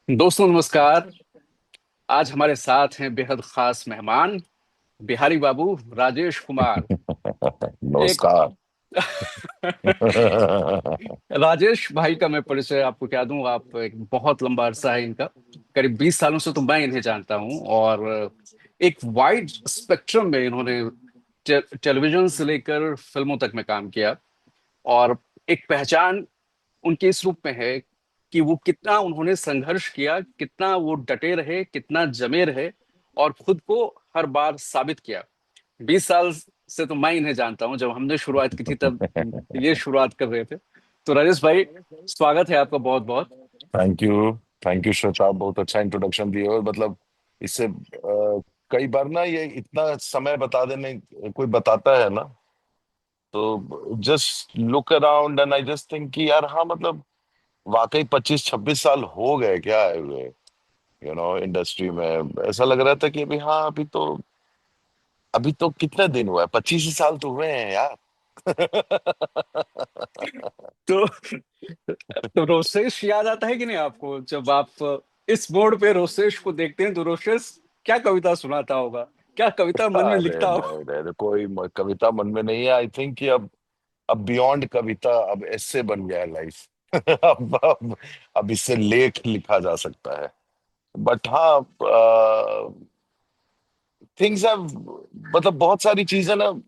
दोस्तों नमस्कार। आज हमारे साथ हैं बेहद खास मेहमान बिहारी बाबू राजेश कुमार। एक नमस्कार। राजेश भाई का मैं परिचय आपको क्या दूं। आप एक बहुत लंबा अरसा है इनका, करीब 20 सालों से तो मैं इन्हें जानता हूं। और एक वाइड स्पेक्ट्रम में इन्होंने टेलीविजन से लेकर फिल्मों तक में काम किया। और एक पहचान उनके इस रूप में है कि वो कितना उन्होंने संघर्ष किया, कितना वो डटे रहे, कितना जमे रहे और खुद को हर बार साबित किया। 20 साल से तो मैं इन्हें जानता हूं, जब हमने शुरुआत की थी तब ये शुरुआत कर रहे थे। तो राजेश भाई, स्वागत है आपका बहुत बहुत। Thank you. Thank you Shweta, बहुत अच्छा इंट्रोडक्शन दिए। और मतलब इससे कई बार ना ये इतना समय बता देने कोई बताता है ना, तो just look around and I just think कि यार हाँ मतलब वाकई 25-26 साल हो गए क्या है हुए, इंडस्ट्री में। ऐसा लग रहा था कि अभी हाँ अभी तो कितने दिन हुआ है, 25 ही साल तो हुए हैं यार। तो तो रोसेश याद आता है कि नहीं आपको? जब आप इस मोड़ पे रोसेश को देखते हैं तो रोसेश क्या कविता सुनाता होगा, क्या कविता मन में अरे लिखता होगा? नहीं नहीं नहीं, कोई कविता मन में नहीं है। आई थिंक कि अब बियॉन्ड कविता, अब ऐसे बन गया है लाइफ। अब इससे लेख लिखा जा सकता है। बट हाँ, थिंग्स हैव, मतलब बहुत सारी चीजें ना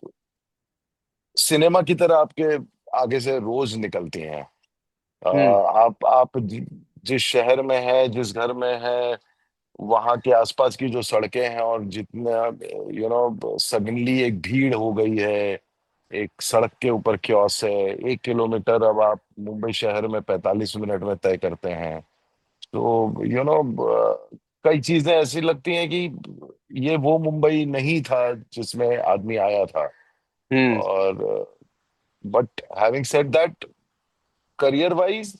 सिनेमा की तरह आपके आगे से रोज निकलती हैं। हम्म। आप जिस शहर में है, जिस घर में है, वहां के आसपास की जो सड़कें हैं और जितना सडनली एक भीड़ हो गई है, एक सड़क के ऊपर क्योस है। 1 किलोमीटर अब आप मुंबई शहर में 45 मिनट में तय करते हैं। तो कई चीजें ऐसी लगती हैं कि ये वो मुंबई नहीं था जिसमें आदमी आया था। हम्म। और but having said that, career wise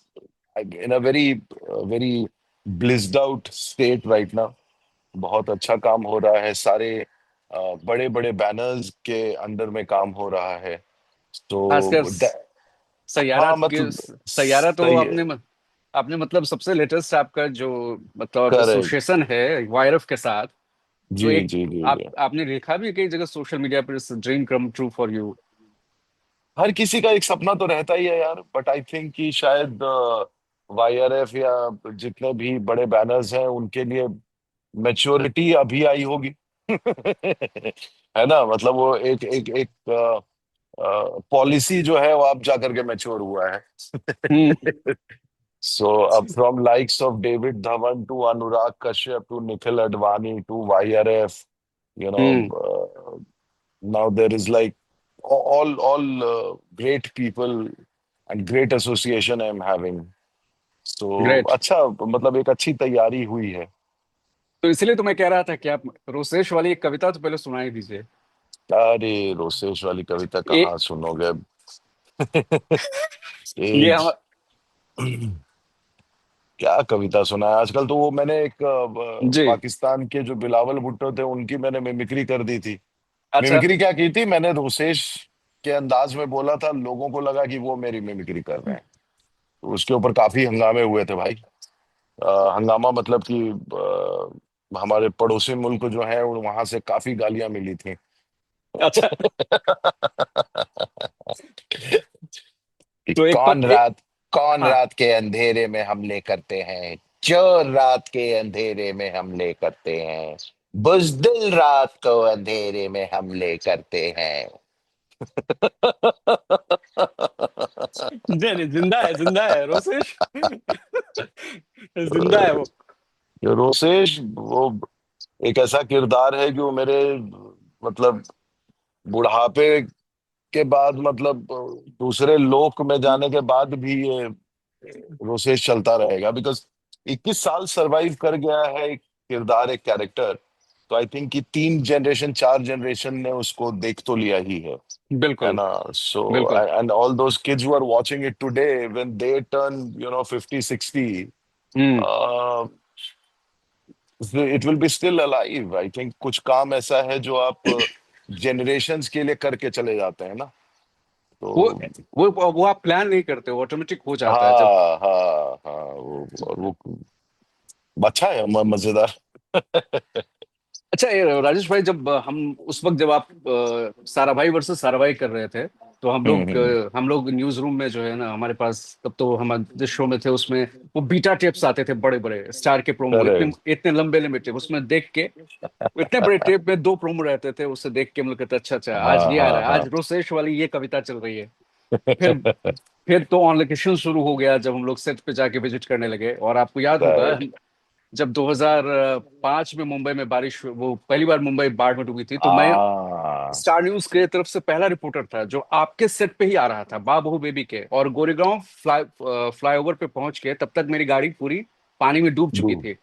in a very very blissed out state right now. बहुत अच्छा काम हो रहा है, सारे बड़े बड़े बैनर्स के अंडर में काम हो रहा है। खासकर तो सैयारा हाँ के मतलब सैयारा तो सही है। आपने मतलब सबसे लेटेस्ट आपका जो मतलब करेक्ट। एसोसिएशन है वायरफ के साथ, जी जो एक जी जी जी। आपने लिखा भी कई जगह सोशल मीडिया पर, dream come true for you. हर किसी का एक सपना तो रहता ही है यार, बट आई थिंक कि शायद वाईआरएफ या जितने भी बड़े बैनर्स हैं उनके लिए मैच्योरिटी अभी आई होगी। है ना, मतलब वो एक एक एक पॉलिसी जो है वो अब जाकर के मैच्योर हुआ है। हम्म। सो अब from likes of David Dhawan to Anurag Kashyap to Nikhil Advani to YRF, you know hmm. now there is like all great people and great association I'm having. So great. अच्छा, मतलब एक अच्छी तैयारी हुई है। तो इसलिए तो मैं कह रहा था कि आप रोसेश वाली एक कविता तो पहले सुनाई दीजिए। अरे रोसेश वाली कविता ए, कहाँ सुनोगे? ये एक हम। क्या कविता सुना है आजकल? तो वो मैंने एक जी। पाकिस्तान के जो बिलावल भुट्टो थे उनकी मैंने मिमिक्री कर दी थी। अच्छा। मिमिक्री क्या की थी, मैंने रोसेश के अंदाज में बोला था, लोगों को लगा कि वो मेरी मिमिक्री कर रहे हैं। तो उसके ऊपर काफी हंगामे हुए थे भाई। हंगामा मतलब कि हमारे पड़ोसी मुल्क जो है वहां से काफी गालियां मिली थी। अच्छा। कि तो एक कौन एक। रात कौन हाँ। रात के अंधेरे में हमले करते हैं, चोर रात के अंधेरे में हमले करते हैं, बुजदिल रात को अंधेरे में हमले करते हैं। नहीं नहीं, जिंदा है रोसेश। जिंदा है वो। ये रोसेश वो एक ऐसा किरदार है कि वो मेरे मतलब बुढ़ापे के बाद, मतलब दूसरे लोक में जाने के बाद भी ये प्रोसेस चलता रहेगा। बिकॉज 21 साल सरवाइव कर गया है एक किरदार, एक कैरेक्टर। तो आई थिंक कि 3 जनरेशन 4 जनरेशन ने उसको देख तो लिया ही है बिल्कुल। ना। सो बिल्कुल। And all those kids who are watching it today, when they turn 50-60, hmm. It will be still alive. I think कुछ काम ऐसा है जो आप जनरेशन्स के लिए करके चले जाते हैं ना। वो तो वो आप प्लान नहीं करते, ऑटोमेटिक हो जाता है जब। हाँ हाँ हाँ, और वो अच्छा है, मजेदार। अच्छा ये राजेश भाई, जब हम उस वक्त जब आप साराभाई वर्सेस साराभाई कर रहे थे, तो हम्म। हम लोग न्यूज रूम में जो है ना, हमारे पास तब तो हम जिस शो में थे उसमें वो बीटा टेप्स आते थे, बड़े बड़े स्टार के प्रोमो, इतने करेक्ट। इतने लंबे लंबे टेप, उसमें देख के इतने बड़े टेप में दो प्रोमो रहते थे, उससे देख के हम लोग कहते अच्छा अच्छा, आज हाँ ये आ हाँ रहा है, हाँ। आज रोसेश वाली ये कविता चल रही है। फिर फिर तो ऑन लोकेशन शुरू हो गया, जब हम लोग सेट पे जाके विजिट करने लगे। और आपको याद होगा करेक्ट। जब 2005 में मुंबई में बारिश, वो पहली बार मुंबई बाढ़ में डूबी थी, तो मैं आ स्टार न्यूज के तरफ से पहला रिपोर्टर था जो आपके सेट पे ही आ रहा था, बा बहू बेबी के। और गोरेगांव फ्लाईओवर पे पहुंच के तब तक मेरी गाड़ी पूरी पानी में डूब डू चुकी थी।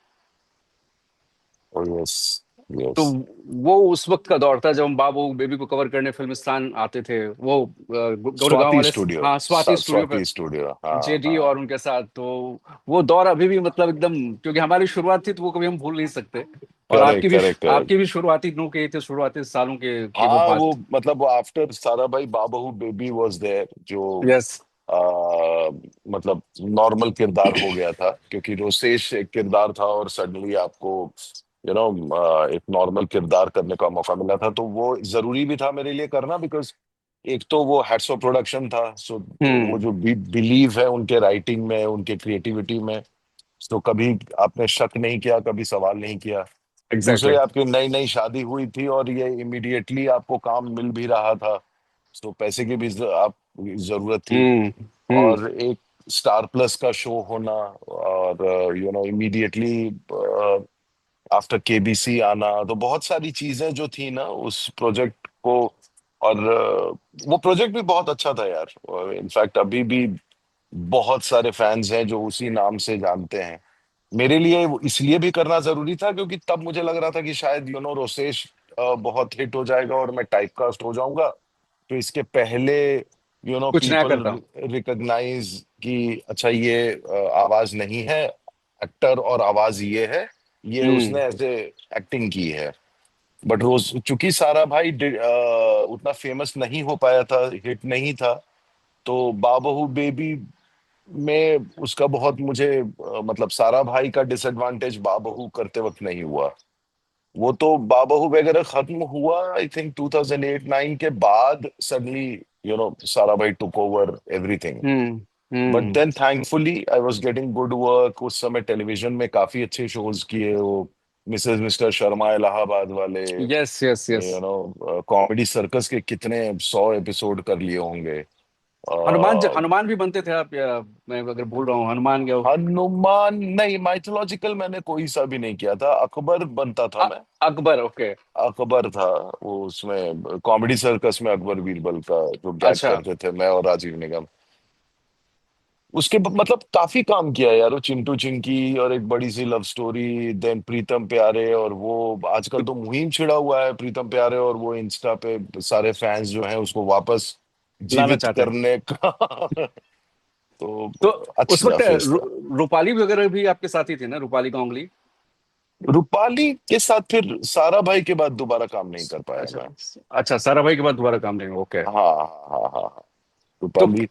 यस तो यस। वो उस वक्त का दौर था जब हम बाबू बेबी को कवर करने फिल्मिस्तान आते थे, वो गोरेगांव स्वाति वाले, स्टूडियो, हाँ, स्वाति स्टूडियो पे, स्वाति स्टूडियो, हाँ जेडी हाँ। और उनके साथ। तो वो दौर अभी भी मतलब एकदम, क्योंकि हमारी शुरुआत थी तो वो कभी हम भूल नहीं सकते। और करेक्ट करेक्ट करेक्ट। आपकी भी शुरुआती दिनों के थे, शुरुआती सालों के कि वो हाँ वो बात। मतलब वो आफ्टर सारा भाई बाबू बेबी वाज देयर, जो यस। आ, मतलब नॉर्मल किरदार हो गया था, क्योंकि रोसेश एक किरदार था और सडनली आपको एक नॉर्मल किरदार करने का मौका मिला था, तो वो जरूरी भी था मेरे लिए करना, बिकॉज एक तो वो हेड्स ऑफ प्रोडक्शन था, सो वो हम्म। जो बिलीव है उनके राइटिंग में, उनके क्रिएटिविटी में, तो कभी आपने शक नहीं किया, कभी सवाल नहीं किया। दूसरे, एग्जैक्टली। आपकी नई नई शादी हुई थी और ये इमीडिएटली आपको काम मिल भी रहा था, तो पैसे की भी आप जरूरत थी। हम्म। हम्म। और एक स्टार प्लस का शो होना, और इमीडिएटली आफ्टर केबीसी आना, तो बहुत सारी चीजें जो थी ना उस प्रोजेक्ट को। और वो प्रोजेक्ट भी बहुत अच्छा था यार, इनफैक्ट अभी भी बहुत सारे फैंस हैं जो उसी नाम से जानते हैं। मेरे लिए वो इसलिए भी करना जरूरी था क्योंकि तब मुझे लग रहा था कि शायद रोसेश बहुत हिट हो जाएगा और मैं टाइपकास्ट हो जाऊंगा, तो इसके पहले कुछ नया पीपल करता हूँ। रिकॉग्नाइज कि अच्छा ये आवाज नहीं है, एक्टर और आवाज ये है, ये हम्म। उसने ऐसे एक्टिंग की है। बट रोज चूंकि सारा भाई उतना फेमस नहीं हो पाया था, हिट नहीं था, तो बाबू बेबी में उसका बहुत मुझे मतलब सारा भाई का डिसएडवांटेज बाबू करते वक्त नहीं हुआ। वो तो बाबू वगैरह खत्म हुआ आई थिंक 2008-9 के बाद, suddenly Sarabhai took over everything. Hmm. But hmm. Then thankfully I was getting good work, उस समय टेलीविजन में काफी अच्छे शोज किए वो, मिसेस मिस्टर शर्मा इलाहाबाद वाले, yes yes yes. Comedy circus के कितने 100 एपिसोड कर लिए होंगे। हनुमान भी बनते थे आप, या मैं अगर भूल रहा हूँ, हनुमान या हनुमान नहीं, माइथोलॉजिकल मैंने कोई सा भी नहीं किया था, अकबर बनता था मैं। अकबर, ओके। अकबर था वो, उसमें कॉमेडी सर्कस में अकबर बीरबल का जो गैग अच्छा। करते थे, मैं और राजीव निगम। उसके मतलब काफी काम किया यार, वो चिंटू चिंकी और एक बड़ी सी लव स्टोरी, देन प्रीतम प्यारे, और वो आजकल तो मुहिम छिड़ा हुआ है प्रीतम प्यारे, और वो इंस्टा पे सारे फैंस जो हैं उसको वापस लाना जीवित चाहते हैं। करने का तो तो उस अच्छा वक्त फेस था। रूपाली वगैरह भी आपके साथ ही थे ना, रूपाली गांगुली। रूपाली के साथ फिर सारा भाई के बाद दोबारा काम नहीं कर पाया अच्छा। मैं। अच्छा, सारा भाई के बाद दोबारा काम नहीं, ओके। हाँ हाँ हाँ हाँ हाँ। तो रूपाली।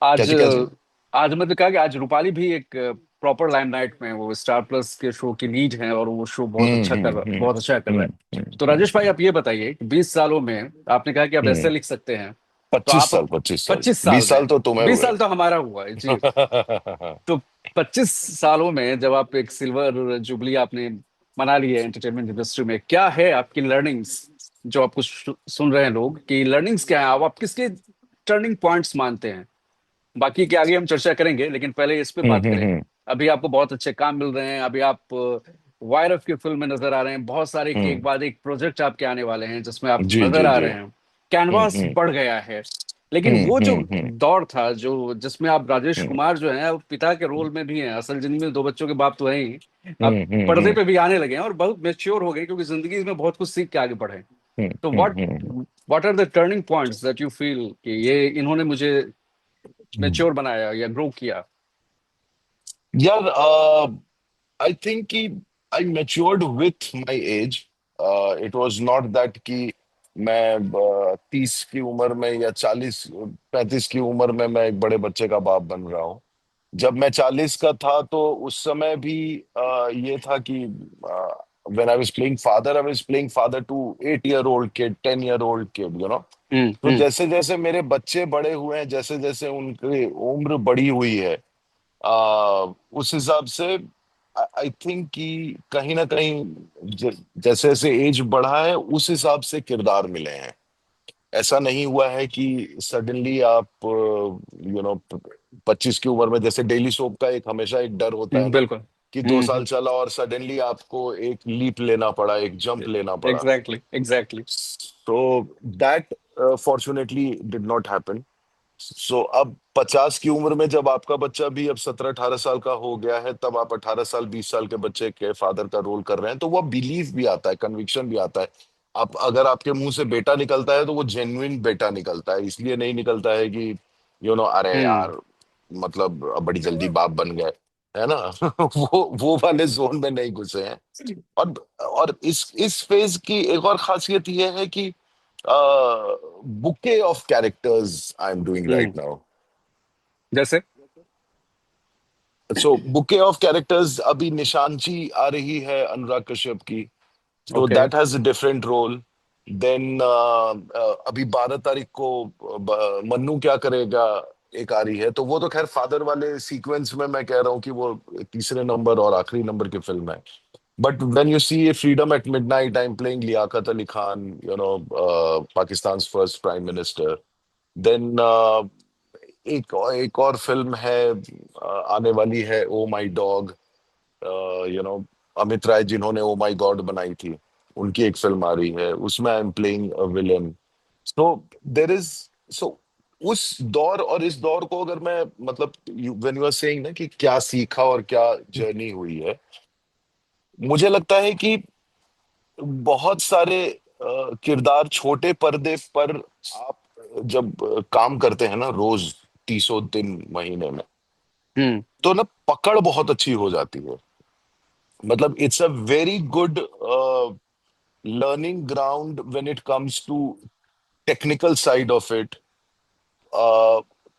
आज कैसे कैसे। आज मतलब कहा कि आज रूपाली भी एक प्रॉपर लाइमलाइट में है, वो स्टार प्लस के शो की लीड है, और वो शो हम्म। बहुत अच्छा कर रहा है। तो राजेश भाई, आप ये बताइए कि 20 सालों में आपने कहा कि आप ऐसे हम्म। लिख सकते हैं, तो 25 साल, आप 25 साल, 25 साल 20 साल में, तो तुम्हें 20 हुए। साल तो हमारा हुआ है जी। तो 25 सालों में जब आप एक सिल्वर जुबली आपने मना ली है एंटरटेनमेंट इंडस्ट्री में, क्या है आपकी लर्निंग्स, जो आपको सुन रहे हैं लोग, कि लर्निंग्स क्या है, आप किसके टर्निंग पॉइंट्स मानते हैं? बाकी के आगे हम चर्चा करेंगे, लेकिन पहले इस पे बात करें। हम्म। अभी आपको बहुत अच्छे काम मिल रहे हैं, अभी आप वायरफ की फिल्म में नजर आ रहे हैं, बहुत सारे के एक हम्म। बाद एक प्रोजेक्ट आपके आने वाले हैं जिसमें आप जी नजर जी आ जी। रहे हैं। कैनवास हम्म। बढ़ गया है। लेकिन वो जो हम्म। दौर था जो जिसमें आप राजेश हम्म कुमार जो है वो पिता के रोल में भी हैं, असल जिंदगी में दो बच्चों के बाप तो हैं ही, अब पर्दे हम्म। पे भी आने लगे हैं और बहुत मेच्योर हो गए, क्योंकि जिंदगी में बहुत कुछ सीख के आगे बढ़े। तो hmm. What are the turning points that you feel कि ये इन्होंने मुझे मेच्योर बनाया या ग्रो किया? यार आई थिंक कि I matured with my age. It was not that कि मैं 30 की उम्र में या 40-35 की उम्र में मैं एक बड़े बच्चे का बाप बन रहा हूँ। जब मैं 40 का था तो उस समय भी ये था कि when I was playing father, I was playing father to 8 year old kid, 10 year old kid, तो हम्म। जैसे जैसे मेरे बच्चे बड़े हुए हैं, जैसे जैसे उनकी उम्र बड़ी हुई है, उस हिसाब से आई थिंक कि कहीं ना कहीं जैसे जैसे एज बढ़ा है उस हिसाब से किरदार मिले हैं। ऐसा नहीं हुआ है कि सडनली आप 25 की उम्र में, जैसे डेली सोप का एक हमेशा एक डर होता है ना, बिल्कुल। कि 2 साल हम्म। चला और सडनली आपको एक लीप लेना पड़ा, एक जंप लेना पड़ा। Exactly exactly. तो that fortunately did not happen. So अब 50 की उम्र में जब आपका बच्चा भी अब 17-18 साल का हो गया है, तब आप 18 साल 20 साल के बच्चे के फादर का रोल कर रहे हैं, तो वो बिलीफ भी आता है, कन्विक्शन भी आता है। आप अगर आपके मुंह से बेटा निकलता है तो वो जेन्युइन बेटा निकलता है, इसलिए नहीं निकलता है कि अरे हम्म। यार, मतलब अब बड़ी जल्दी बाप बन गए, है ना। वो वाले जोन में नहीं घुसे हैं। और इस फेज की एक और खासियत ये है कि bouquet of characters I am doing hmm. Right now. जैसे। सो बुके ऑफ कैरेक्टर्स, अभी निशांची आ रही है अनुराग कश्यप की, तो okay. That has a different role. Then अभी 12 तारीख को मन्नू क्या करेगा एक आ रही है, तो वो तो खैर फादर वाले सीक्वेंस में मैं कह रहा हूँ कि वो तीसरे नंबर और आखिरी नंबर की फिल्म है। But when you see a Freedom at Midnight, I am playing Liaquat Ali Khan, Pakistan first prime minister. Then एक और फिल्म है आने वाली है, ओ माई डॉग, यू नो अमित राय जिन्होंने ओ माई गॉड बनाई थी, उनकी एक फिल्म आ रही है, उसमें आई am playing a villain. So there is सो उस दौर और इस दौर को अगर मैं, मतलब व्हेन यू आर सेइंग ना कि क्या सीखा और क्या जर्नी हुई है, मुझे लगता है कि बहुत सारे किरदार छोटे पर्दे पर आप जब काम करते हैं ना रोज, 30 दिन महीने में, हम्म। तो ना पकड़ बहुत अच्छी हो जाती है। मतलब it's a very good learning ground when it comes to technical side of it.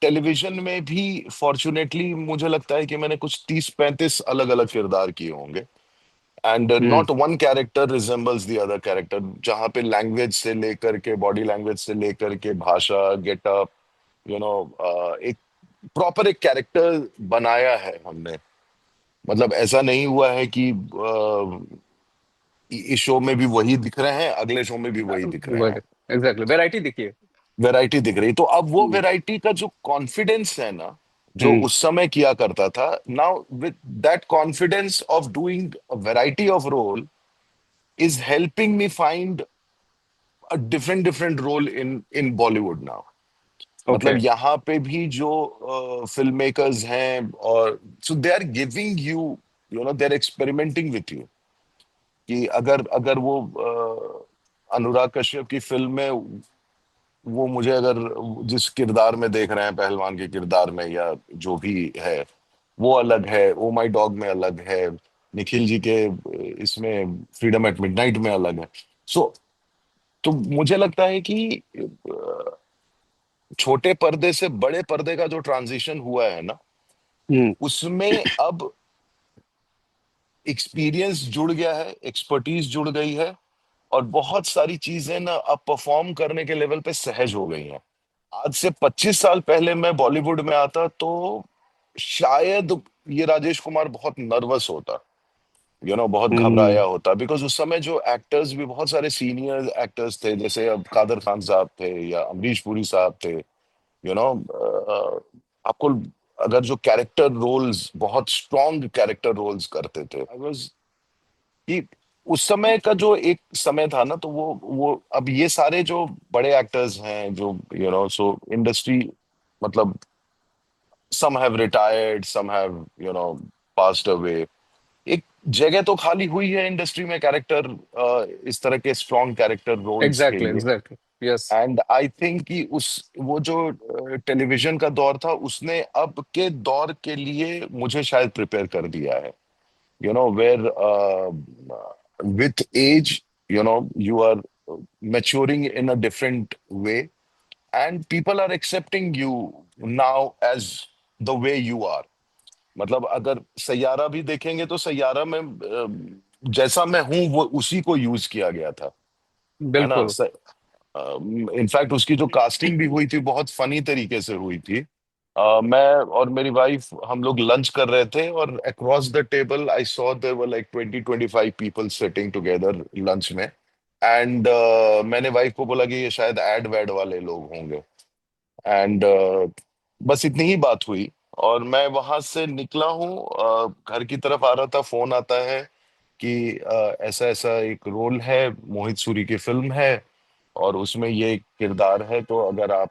Television में भी फॉर्चुनेटली मुझे लगता है कि मैंने कुछ 30-35 अलग अलग किरदार किए होंगे, and hmm. Not one character resembles the other character, जहाँ पे लैंग्वेज से लेकर के, बॉडी लैंग्वेज से लेकर के, भाषा, गेटअप, यू नो एक प्रॉपर एक कैरेक्टर बनाया है हमने। मतलब ऐसा नहीं हुआ है कि इस शो में भी वही दिख रहे हैं, अगले शो में भी वही दिख रहे हैं। एग्जैक्टली, वैरायटी दिखिए। वैरायटी दिख रही, तो अब वो हम्म। वैरायटी का जो कॉन्फिडेंस है ना, जो हम्म। उस समय किया करता था, now with that confidence of doing variety of role is helping me find a different role in Bollywood now. मतलब ओके। यहाँ पे भी जो फिल्म मेकर्स हैं, और so they are giving you, they are experimenting with you, कि अगर अगर वो अनुराग कश्यप की फिल्म में वो मुझे अगर जिस किरदार में देख रहे हैं, पहलवान के किरदार में या जो भी है, वो अलग है, ओ माई डॉग में अलग है, निखिल जी के इसमें फ्रीडम एट मिडनाइट में अलग है। सो तो मुझे लगता है कि छोटे पर्दे से बड़े पर्दे का जो ट्रांजिशन हुआ है ना, हम्म। उसमें अब एक्सपीरियंस जुड़ गया है, एक्सपर्टीज जुड़ गई है, और बहुत सारी चीजें ना अब परफॉर्म करने के लेवल पे सहज हो गई हैं। आज से 25 साल पहले मैं बॉलीवुड में आता तो शायद ये राजेश कुमार बहुत नर्वस होता, बहुत घबराया हम्म। होता, बिकॉज उस समय जो एक्टर्स भी बहुत सारे सीनियर एक्टर्स थे, जैसे अब कादर खान साहब थे या अमरीश पुरी साहब थे, यू नो आपको अगर जो कैरेक्टर रोल्स, बहुत स्ट्रॉन्ग कैरेक्टर रोल्स करते थे, आई वाज कि उस समय का जो एक समय था ना, तो वो अब ये सारे जो बड़े एक्टर्स हैं, जो सो इंडस्ट्री, मतलब some have retired, some have passed away, एक जगह तो खाली हुई है इंडस्ट्री में कैरेक्टर, इस तरह के स्ट्रॉन्ग कैरेक्टर रोल्स के एग्जैक्टली लिए। Exactly. Yes. And I think कि उस वो जो टेलीविजन का दौर था, उसने अब के दौर के लिए मुझे शायद प्रिपेयर कर दिया है, where with age, you are maturing in a different way, and people are accepting you now as the way you are. मतलब अगर सैयारा भी देखेंगे तो सैयारा में जैसा मैं हूं वो उसी को यूज किया गया था, है ना। बिल्कुल। इनफैक्ट उसकी जो कास्टिंग भी हुई थी बहुत फनी तरीके से हुई थी। मैं और मेरी वाइफ हम लोग लंच कर रहे थे और across the table I saw there were like 20-25 people sitting together lunch में। एंड मैंने वाइफ को बोला कि ये शायद एड वैड वाले लोग होंगे। एंड बस इतनी ही बात हुई। और मैं वहां से निकला हूँ, घर की तरफ आ रहा था, फोन आता है कि ऐसा ऐसा एक रोल है, मोहित सूरी की फिल्म है और उसमें ये किरदार है, तो अगर आप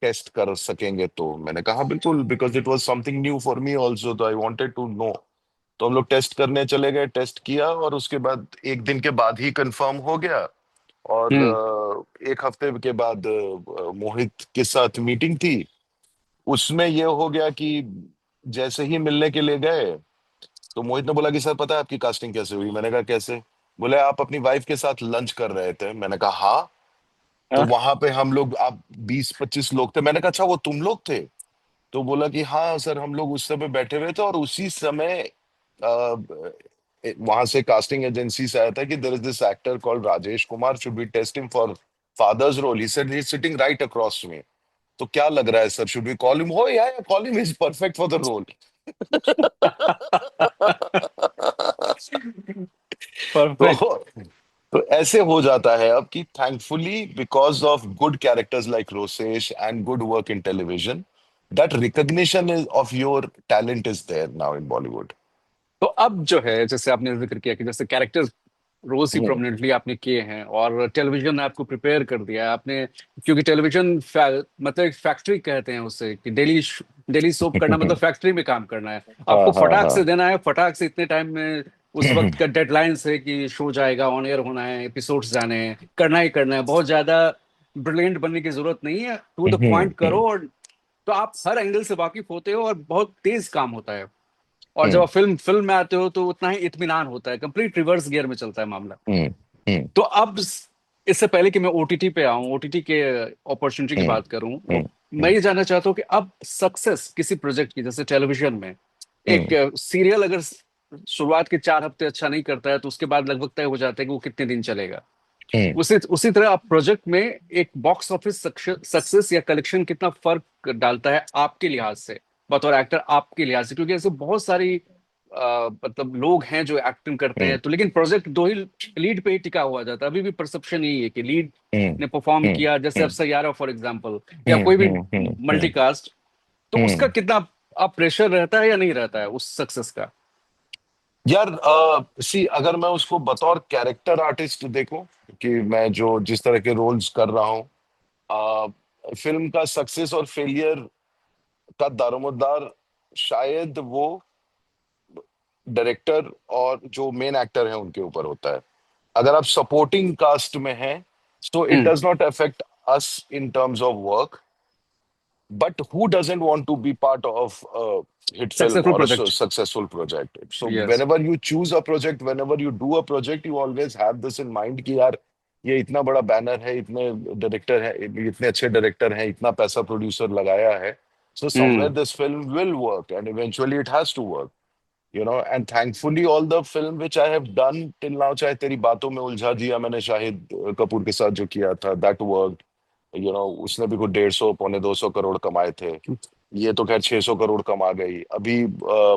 टेस्ट कर सकेंगे तो। मैंने कहा बिल्कुल, because it was something new for me also, तो आई वांटेड टू नो। तो हम लोग टेस्ट करने चले गए, टेस्ट किया और उसके बाद एक दिन के बाद ही कंफर्म हो गया। और हम्म। एक हफ्ते के बाद मोहित के साथ मीटिंग थी। उसमें ये हो गया कि जैसे ही मिलने के लिए गए तो मोहित ने बोला कि सर पता है आपकी कास्टिंग कैसे हुई। मैंने कहा कैसे। बोले आप अपनी वाइफ के साथ लंच कर रहे थे। मैंने कहा हाँ। तो हाँ। वहां पे हम लोग, आप 20-25 लोग थे। मैंने कहा अच्छा वो तुम लोग थे। तो बोला कि हाँ सर हम लोग उस समय बैठे हुए थे और उसी समय वहां से कास्टिंग एजेंसी से आया था कि there is this actor called Rajesh Kumar, should be testing for father's role. He said he is sitting right across me. तो क्या लग रहा है sir, should we call him. हो या call him, is perfect for the role. Perfect. तो तो ऐसे हो जाता है अब कि thankfully because of good characters like Rosesh and good work in television, that recognition is of your talent is there now in Bollywood. तो अब जो है, जैसे आपने जिक्र किया कि जैसे कैरेक्टर्स रोज ही हम्म प्रोमिनेंटली आपने किए हैं और टेलीविजन ने आपको प्रिपेयर कर दिया है आपने, क्योंकि टेलीविजन मतलब एक फैक्ट्री कहते हैं उससे, कि डेली सोप करना मतलब फैक्ट्री में काम करना है। हाँ आपको हाँ फटाक हाँ। से देना है, फटाक से इतने टाइम में, उस वक्त का डेडलाइन है कि शो जाएगा, ऑन एयर होना है, एपिसोड्स जाने हैं, करना ही करना है, बहुत ज्यादा ब्रिलियंट बनने की जरूरत नहीं है, टू द पॉइंट हम्म करो। और तो आप हर एंगल से वाकिफ होते हो और बहुत तेज काम होता है। और जब हम्म आप फिल्म फिल्म में आते हो तो उतना ही इत्मीनान होता है, कंप्लीट रिवर्स गियर में चलता है मामला। हम्म हम्म तो अब इससे पहले कि मैं ओटीटी पे आऊं, ओटीटी के अपॉर्चुनिटी की हम्म बात करूं, हम्म मैं ये जानना चाहता हूं कि अब सक्सेस किसी प्रोजेक्ट की, जैसे टेलीविजन में एक हम्म सीरियल अगर शुरुआत के 4 हफ्ते अच्छा नहीं करता है तो उसके बाद लगभग तय हो जाता है कि वो कितने दिन चलेगा। हम्म उसी उसी तरह आप प्रोजेक्ट में एक बॉक्स ऑफिस सक्सेस या कलेक्शन कितना फर्क डालता है आपके लिहाज से, बतौर एक्टर आपके लिहाज से, क्योंकि ऐसे बहुत सारी मतलब लोग हैं जो एक्टिंग करते हम्म हैं तो लेकिन प्रोजेक्ट दो ही लीड पे ही टिका हुआ जाता है। अभी भी परसेप्शन यही है कि लीड हम्म ने परफॉर्म हम्म किया, जैसे अब हम्म सैयारा फॉर एग्जांपल, या कोई भी हम्म मल्टीकास्ट, तो उसका हम्म। कितना आप प्रेशर रहता है या नहीं रहता है उस सक्सेस का। यार सी, अगर मैं उसको बतौर कैरेक्टर आर्टिस्ट देखूं कि मैं जो जिस तरह के रोल्स कर रहा हूं, फिल्म का सक्सेस और फेलियर का दारोमदार शायद वो डायरेक्टर और जो मेन एक्टर है उनके ऊपर होता है। अगर आप सपोर्टिंग कास्ट में हैं so it hmm. Does not affect us in terms of work, but who doesn't want to be part of a hit film successful or a project. successful project? So yes. whenever you choose a project, whenever you do a project, you always have this in mind कि यार ये इतना बड़ा banner है, इतने director है, इतने अच्छे डायरेक्टर हैं, इतना पैसा प्रोड्यूसर लगाया है, so somewhere hmm. this film will work and eventually it has to work, you know. And thankfully all the film which I have done till now, चाहे तेरी बातों में उलझा दिया मैंने शाहिद कपूर के साथ जो किया था, that worked, you know। उसने भी कुछ 150-200 करोड़ कमाए थे। ये तो खैर 600 करोड़ कमा गई। अभी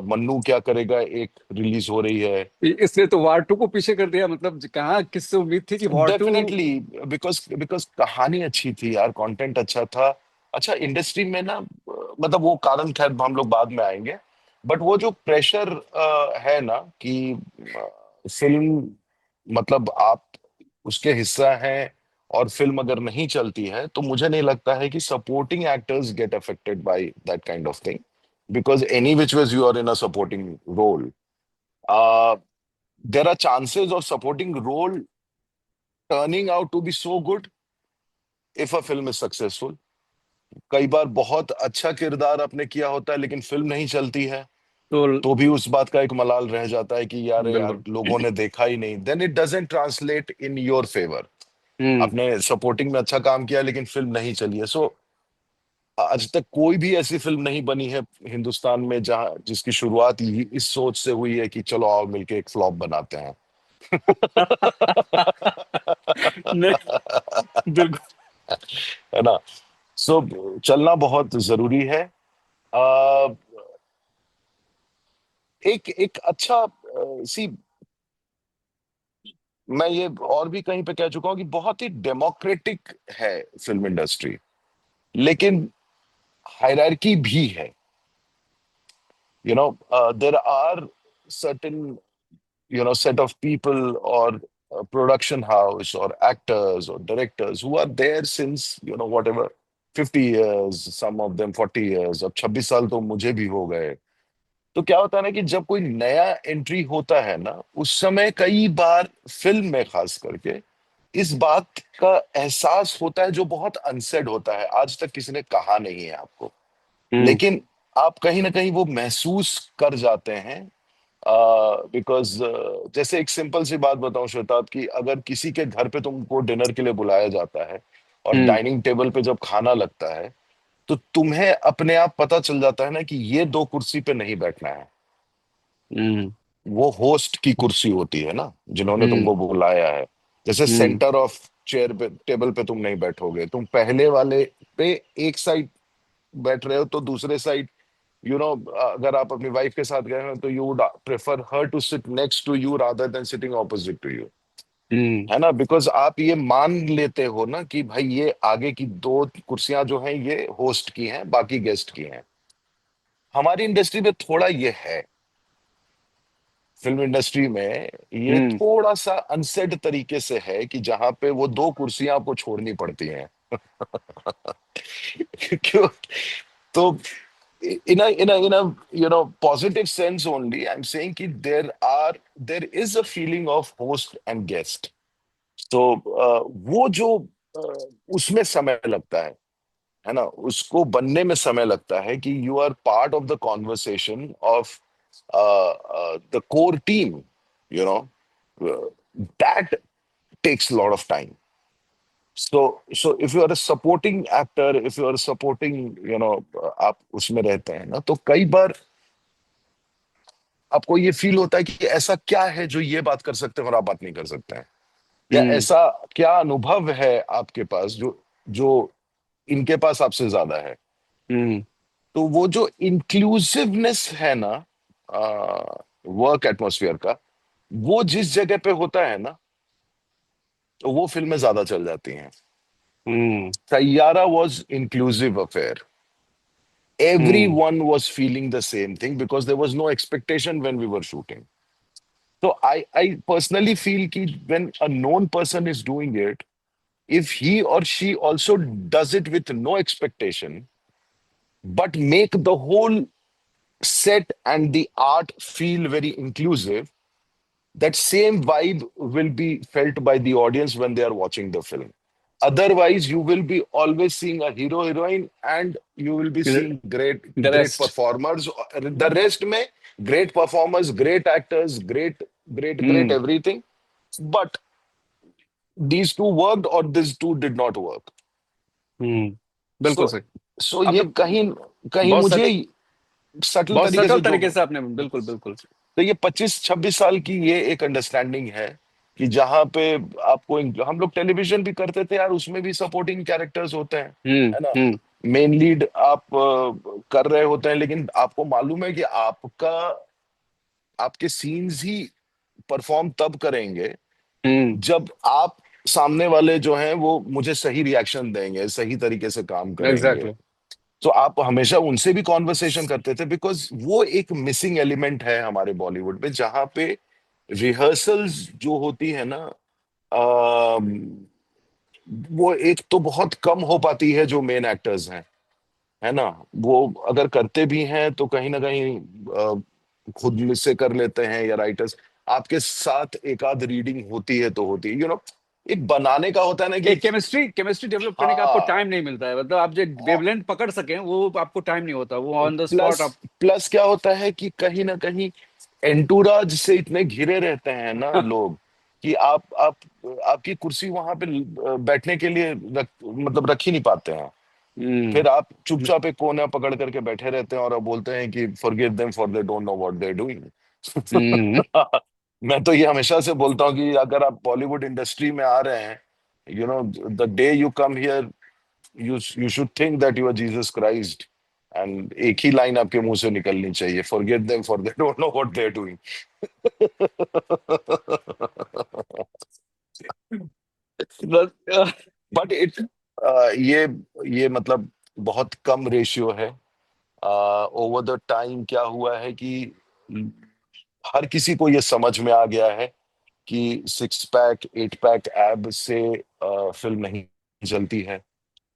मन्नू क्या करेगा एक रिलीज हो रही है। इसने तो वार 2 को पीछे कर दिया, मतलब कहाँ किससे उम्मीद थी कि वार 2। डेफिनेटली, बिकॉज बिकॉज कहानी अच्छी थी यार, कंटेंट अच्छा था। अच्छा इंडस्ट्री में ना, मतलब वो कारण खैर हम लोग बाद में आएंगे, बट वो जो प्रेशर है ना कि फिल्म, मतलब आप उसके हिस्सा हैं और फिल्म अगर नहीं चलती है तो मुझे नहीं लगता है कि supporting actors get affected by that kind of thing, because any which ways you are in a supporting role, there are chances of supporting role turning out to be so good if a film is successful. कई बार बहुत अच्छा किरदार आपने किया होता है लेकिन फिल्म नहीं चलती है, तो तो भी उस बात का एक मलाल रह जाता है कि यार यार बिल्कुल। लोगों ने देखा ही नहीं, then it doesn't translate in your favour. Hmm. आपने सपोर्टिंग में अच्छा काम किया लेकिन फिल्म नहीं चली है, सो आज तक कोई भी ऐसी फिल्म नहीं बनी है हिंदुस्तान में जहां जिसकी शुरुआत इस सोच से हुई है कि चलो आओ मिलके एक फ्लॉप बनाते हैं। नहीं, बिल्कुल। है ना। सो चलना बहुत जरूरी है। आ, एक एक अच्छा सी, मैं ये और भी कहीं पे कह चुका हूं कि बहुत ही डेमोक्रेटिक है फिल्म इंडस्ट्री, लेकिन हायरार्की भी है। There are certain set of people or production house or actors or directors who are there since whatever 50 years, some of them 40 years। अब 26 साल तो मुझे भी हो गए। तो क्या होता है ना कि जब कोई नया एंट्री होता है ना, उस समय कई बार फिल्म में खास करके इस बात का एहसास होता है जो बहुत अनसेड होता है, आज तक किसी ने कहा नहीं है आपको, हम्म। लेकिन आप कहीं ना कहीं वो महसूस कर जाते हैं। बिकॉज जैसे एक सिंपल सी बात बताऊं श्वेताब, कि अगर किसी के घर पे तुमको डिनर के लिए बुलाया जाता है और हम्म। डाइनिंग टेबल पे जब खाना लगता है, तो तुम्हें अपने आप पता चल जाता है ना कि ये दो कुर्सी पे नहीं बैठना है। हम्म। वो होस्ट की कुर्सी होती है ना, जिन्होंने हम्म। तुमको बुलाया है। जैसे हम्म। सेंटर ऑफ चेयर पे, टेबल पे तुम नहीं बैठोगे, तुम पहले वाले पे एक साइड बैठ रहे हो तो दूसरे साइड, अगर आप अपनी वाइफ के साथ गए हो तो you would prefer her to sit next to you rather than sitting opposite to you. Hmm. है ना, बिकॉज आप ये मान लेते हो ना कि भाई ये आगे की दो कुर्सियां जो हैं ये होस्ट की हैं, बाकी गेस्ट की हैं। हमारी इंडस्ट्री में थोड़ा ये है, फिल्म इंडस्ट्री में ये हम्म। थोड़ा सा अनसेड तरीके से है कि जहां पे वो दो कुर्सियां आपको छोड़नी पड़ती हैं। क्यों? तो in a positive sense only I'm saying कि there is a feeling of host and guest। तो वो जो उसमें समय लगता है ना, उसको बनने में समय लगता है कि you are part of the conversation of the core team, you know that takes lot of time. so if you are a supporting actor, if you are supporting, आप उसमें रहते हैं ना, तो कई बार आपको ये फील होता है कि ऐसा क्या है जो ये बात कर सकते हैं और आप बात नहीं कर सकते हैं, या हम्म। ऐसा क्या अनुभव है आपके पास जो जो इनके पास आपसे ज्यादा है। हम्म। तो वो जो इंक्लूसिवनेस है ना वर्क एटमॉस्फेयर का, वो जिस जगह पे होता है ना, तो वो फिल्में ज्यादा चल जाती हैं। Hmm. Saiyaara was inclusive affair. Hmm. Everyone was feeling the same thing because there was no expectation when we were shooting। So I personally feel कि when a known person is doing it, if he or she also does it with no expectation, but make the whole set and the art feel very inclusive, that same vibe will be felt by the audience when they are watching the film। Otherwise, you will be always seeing a hero heroine and you will be seeing the great rest. performers। The rest में great performers, great actors, great hmm. everything। But these two worked or these two did not work। हम्म। सो बिल्कुल सही। सो ये आपने कहीं कहीं बहुत मुझे सट सटल बहुत तरीके सटल से जो, तरीके से आपने, बिल्कुल बिल्कुल। तो ये 25-26 साल की ये एक अंडरस्टैंडिंग है कि जहां पे आपको हम लोग टेलीविजन भी करते थे यार, उसमें भी सपोर्टिंग कैरेक्टर्स होते हैं। हम्म। है ना। हम्म। मेन लीड आप कर रहे होते हैं, लेकिन आपको मालूम है कि आपके सीन्स ही परफॉर्म तब करेंगे हम्म। जब आप सामने वाले जो हैं वो मुझे सही रिएक्शन देंगे, सही तरीके से काम करेंगे। एग्जैक्टली। तो आप हमेशा उनसे भी कॉन्वर्सेशन करते थे, बिकॉज वो एक मिसिंग एलिमेंट है हमारे बॉलीवुड में, जहां पे रिहर्सल्स जो होती है ना, अम, वो एक तो बहुत कम हो पाती है जो मेन एक्टर्स हैं। है ना। वो अगर करते भी हैं तो कहीं ना कहीं खुद में से कर लेते हैं, या राइटर्स आपके साथ एक आध रीडिंग होती है तो होती है, एक बनाने का होता है ना कि एक केमिस्ट्री केमिस्ट्री डेवलप करने का आपको हाँ। टाइम नहीं मिलता है, मतलब आप जो वेवलेंथ पकड़ सकें वो आपको टाइम नहीं होता, वो ऑन द प्लस स्पॉट आप। प्लस क्या होता है कि कहीं ना कहीं एंटूराज से इतने घिरे रहते हैं ना लोग, कि आप आपकी कुर्सी वहां पे बैठने के लिए मतलब रख ही नहीं पाते हैं। हम्म। फिर आप चुपचाप एक कोने पकड़ करके बैठे रहते हैं और आप बोलते हैं कि forgive them for they don't know what they are doing. Hmm. मैं तो ये हमेशा से बोलता हूँ कि अगर आप बॉलीवुड इंडस्ट्री में आ रहे हैं, you know, the day you come here, you should think that you are Jesus Christ, and एक ही लाइन आपके मुंह से निकलनी चाहिए, forgive them for they don't know what they are doing. बस बट इट ये ये मतलब बहुत कम रेशियो है। ओवर द टाइम क्या हुआ है कि हर किसी को ये समझ में आ गया है कि सिक्स पैक एट पैक एब से फिल्म नहीं चलती है।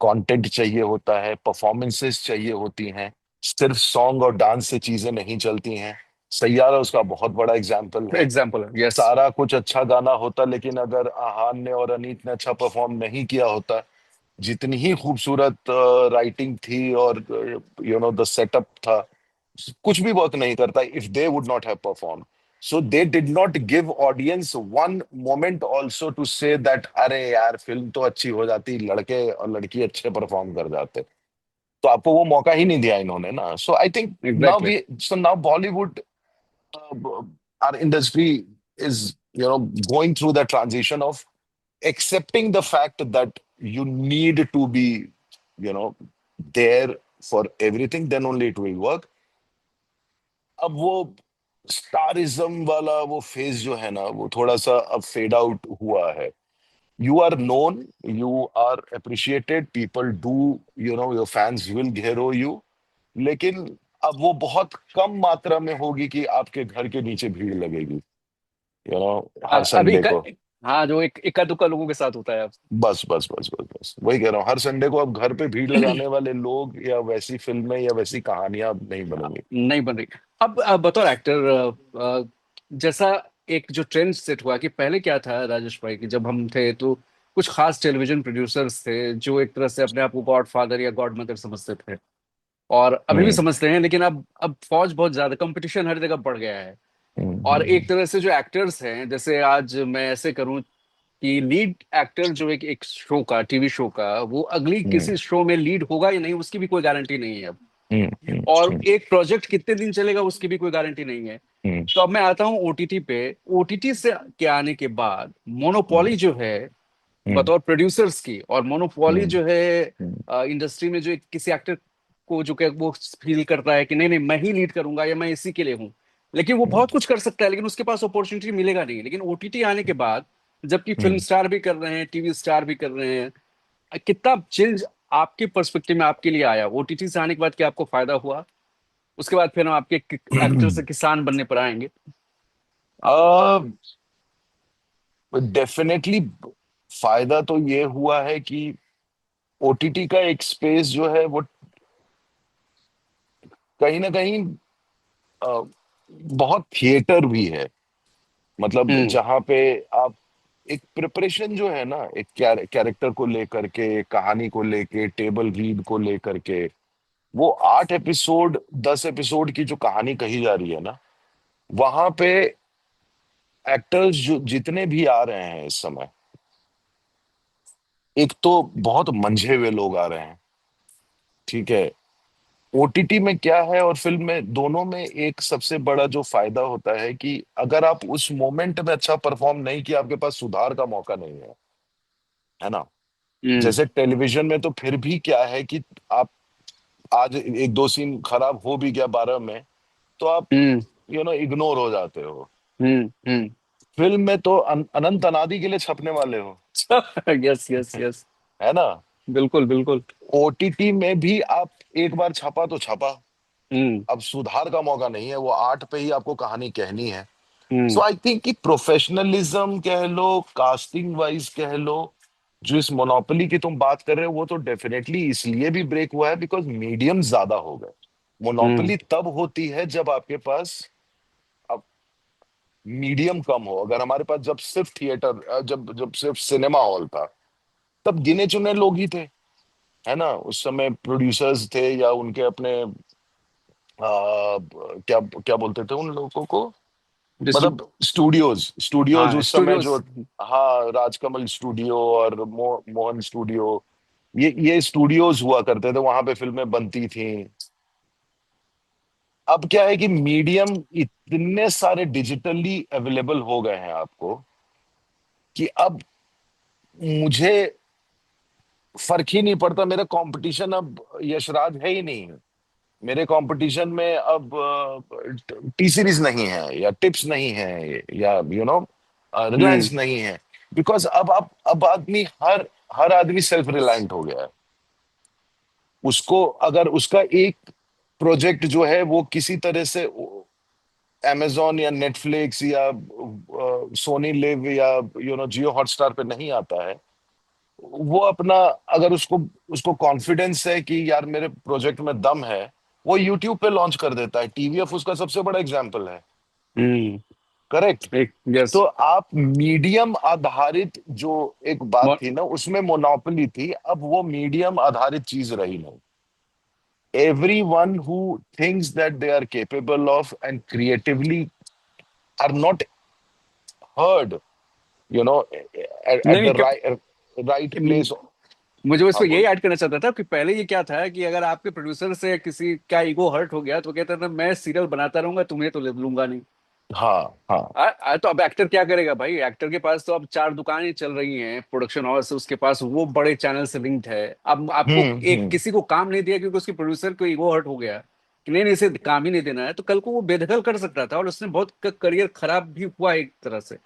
कंटेंट चाहिए होता है, परफॉर्मेंसेस चाहिए होती हैं, सिर्फ सॉन्ग और डांस से चीजें नहीं चलती हैं। सैयारा उसका बहुत बड़ा एग्जाम्पल है। एग्जाम्पल है, यस। सारा कुछ अच्छा गाना होता, लेकिन अगर आहान ने और अनीत ने अच्छा परफॉर्म नहीं किया होता, जितनी ही खूबसूरत राइटिंग थी और द सेटअप था, कुछ भी वर्क नहीं करता if they would not have perform. So they did not give audience one moment also to say that अरे यार फिल्म तो अच्छी हो जाती, लड़के और लड़की अच्छे परफॉर्म कर जाते। तो आपको वो मौका ही नहीं दिया इन्होंने ना। So I think now exactly. We so now Bollywood, our industry is, going through that transition of accepting the fact that you need to be, you know there for everything, then only it will work. अब वो स्टारिज्म वाला वो phase जो है ना, वो थोड़ा सा अब फेड आउट हुआ है। You are known, you are appreciated, people do, your fans will घेरो यू, लेकिन अब वो बहुत कम मात्रा में होगी कि आपके घर के नीचे भीड़ लगेगी, हर अभी संडे को। हाँ, जो एक इक्का दुक्का लोगों के साथ होता है अब। बस बस बस बस बस वही कह रहा हूँ, हर संडे को अब घर पे भीड़ लगाने वाले लोग या वैसी फिल्में या वैसी कहानियां अब नहीं बनेंगी। नहीं बन रही। अब बतौर एक्टर, जैसा एक जो ट्रेंड सेट हुआ कि पहले क्या था राजेश भाई, कि जब हम थे तो कुछ खास टेलीविजन प्रोड्यूसर्स थे जो एक तरह से अपने आप को गॉड फादर या गॉड मदर समझते थे, और अभी भी हम्म समझते हैं, लेकिन अब फौज बहुत ज्यादा, कंपटीशन हर जगह बढ़ गया है। और एक हम्म तरह से जो एक्टर्स हैं, जैसे आज मैं ऐसे करूं कि लीड एक्टर जो एक शो का, टीवी शो का, वो अगली हम्म किसी शो में लीड होगा या नहीं उसकी भी कोई गारंटी नहीं है अब। हम्म और हम्म एक प्रोजेक्ट कितने दिन चलेगा उसकी भी कोई गारंटी नहीं है। हम्म तो अब मैं आता हूँ ओटीटी पे। ओटीटी से के आने के बाद मोनोपोली जो है हम्म बतौर प्रोड्यूसर्स की, और मोनोपोली हम्म जो है हम्म इंडस्ट्री में, जो किसी एक्टर को जो कि वो फील करता है कि नहीं नहीं मैं ही लीड करूंगा या मैं इसी के लिए हूँ, लेकिन वो हम्म बहुत कुछ कर सकता है, लेकिन उसके पास अपॉर्चुनिटी मिलेगा नहीं। लेकिन ओटीटी आने के बाद, जबकि फिल्म हम्म स्टार भी कर रहे हैं, टीवी स्टार भी कर रहे हैं, कितना चेंज आपके पर्सपेक्टिव में आपके लिए आया ओटीटी से आने के बाद? क्या आपको फायदा हुआ? उसके बाद फिर हम आपके एक्टर से किसान बनने पर आएंगे। डेफिनेटली फायदा तो ये हुआ है कि ओटीटी का एक स्पेस जो है वो कहीं ना कहीं अ, बहुत थिएटर भी है। मतलब हम्म। जहाँ पे आप एक प्रिपरेशन जो है ना, एक कैरेक्टर को लेकर के, कहानी को लेके, टेबल रीड को लेकर के, वो 8 एपिसोड 10 एपिसोड की जो कहानी कही जा रही है ना, वहां पे एक्टर्स जो जितने भी आ रहे हैं इस समय, एक तो बहुत मंझे हुए लोग आ रहे हैं, ठीक है। ओटीटी में क्या है और फिल्म में, दोनों में एक सबसे बड़ा जो फायदा होता है कि अगर आप उस मोमेंट में अच्छा परफॉर्म नहीं किया, आपके पास सुधार का मौका नहीं है ना। हम्म। जैसे टेलीविजन में तो फिर भी क्या है कि आप आज एक दो सीन खराब हो भी गया 12 में, तो आप हम्म। इग्नोर हो जाते हो। हम्म। फिल्म में तो अनंत अनादि के लिए छपने वाले हो, यस यस यस। है ना। बिल्कुल बिल्कुल। ओटीटी में भी आप एक बार छपा तो छपा, हम्म। अब सुधार का मौका नहीं है, वो 8 पे ही आपको कहानी कहनी है। सो हम्म। आई थिंक कि प्रोफेशनलिज्म कह लो, कास्टिंग वाइज कह लो, जो इस मोनोपोली की तुम बात कर रहे हो, वो तो डेफिनेटली इसलिए भी ब्रेक हुआ है बिकॉज मीडियम ज्यादा हो गए। हम्म। मोनोपोली तब होती है जब आपके पास अब मीडियम कम हो। अगर हमारे पास जब सिर्फ थिएटर, जब जब सिर्फ सिनेमा हॉल था, तब गिने चुने लोग ही थे, है ना। उस समय प्रोड्यूसर्स थे या उनके अपने क्या क्या बोलते थे उन लोगों को, डिस्ट्रीब्यूट। मतलब स्टूडियोज स्टूडियोज हाँ, उस समय स्टूडियोज। जो, हाँ, राजकमल स्टूडियो और मोहन स्टूडियो, ये स्टूडियोज हुआ करते थे, वहां पे फिल्में बनती थी। अब क्या है कि मीडियम इतने सारे डिजिटली अवेलेबल हो गए हैं आपको, कि अब मुझे फर्क ही नहीं पड़ता। मेरा कंपटीशन अब यशराज है ही नहीं। मेरे कंपटीशन में अब टी सीरीज नहीं है, या टिप्स नहीं है, या हम्म। रिलायंस नहीं है। बिकॉज अब आदमी, हर आदमी सेल्फ रिलायंट हो गया है। उसको अगर उसका एक प्रोजेक्ट जो है वो किसी तरह से amazon या नेटफ्लिक्स या सोनी लिव या जियो हॉटस्टार पे नहीं आता है, वो अपना, अगर उसको उसको कॉन्फिडेंस है कि यार मेरे प्रोजेक्ट में दम है, वो यूट्यूब पे लॉन्च कर देता है। टीवीएफ उसका सबसे बड़ा एग्जाम्पल है। हम्म। करेक्ट। एक यस। तो आप मीडियम आधारित जो एक बात थी ना, उसमें मोनोपोली थी, अब वो मीडियम आधारित चीज रही नहीं। Everyone who thinks that they are capable of and creatively are not heard, at नहीं the right place. मुझे हाँ उसमें यही बोल। ऐड करना चाहता था कि पहले ये क्या था कि अगर आपके प्रोड्यूसर से किसी का ईगो हर्ट हो गया तो कहता था मैं सीरियल बनाता रहूंगा, तुम्हें तो ले लूंगा नहीं। हाँ हाँ। तो अब एक्टर क्या करेगा भाई? एक्टर के पास तो अब चार दुकानें चल रही हैं, प्रोडक्शन हाउस, उसके पास वो बड़े चैनल से लिंक्ड है। अब आपको एक हम्म। किसी को काम नहीं दिया क्योंकि उसके प्रोड्यूसर को ईगो हर्ट हो गया कि नहीं नहीं इसे काम ही नहीं देना है, तो कल को वो बेदखल कर सकता था और उसने बहुत करियर खराब भी हुआ एक तरह से।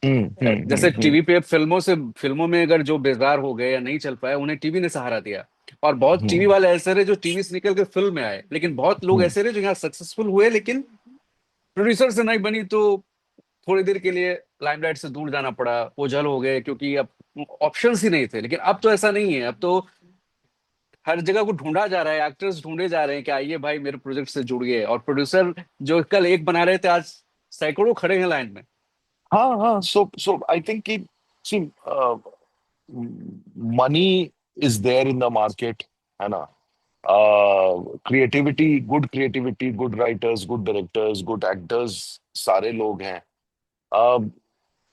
जैसे हम्म। टीवी पे फिल्मों में अगर जो बेजार हो गए या नहीं चल पाए, उन्हें टीवी ने सहारा दिया। और बहुत टीवी हम्म। वाले ऐसे रहे जो टीवी से निकल के फिल्म में आए, लेकिन बहुत लोग हम्म। ऐसे रहे जो यहाँ सक्सेसफुल हुए लेकिन प्रोड्यूसर से नहीं बनी, तो थोड़ी देर के लिए लाइमलाइट से दूर जाना पड़ा, ओझल हो गए क्योंकि अब ऑप्शंस ही नहीं थे। लेकिन अब तो ऐसा नहीं है, अब तो हर जगह को ढूंढा जा रहा है, एक्टर्स ढूंढे जा रहे हैं कि आइए भाई मेरे प्रोजेक्ट से जुड़िए। और प्रोड्यूसर जो कल एक बना रहे थे, आज सैकड़ों खड़े हैं लाइन में। हाँ हाँ। सो आई थिंक कि, see, money is there in the market, है ना। Creativity, good creativity, good writers, good directors, good actors, सारे लोग हैं। uh,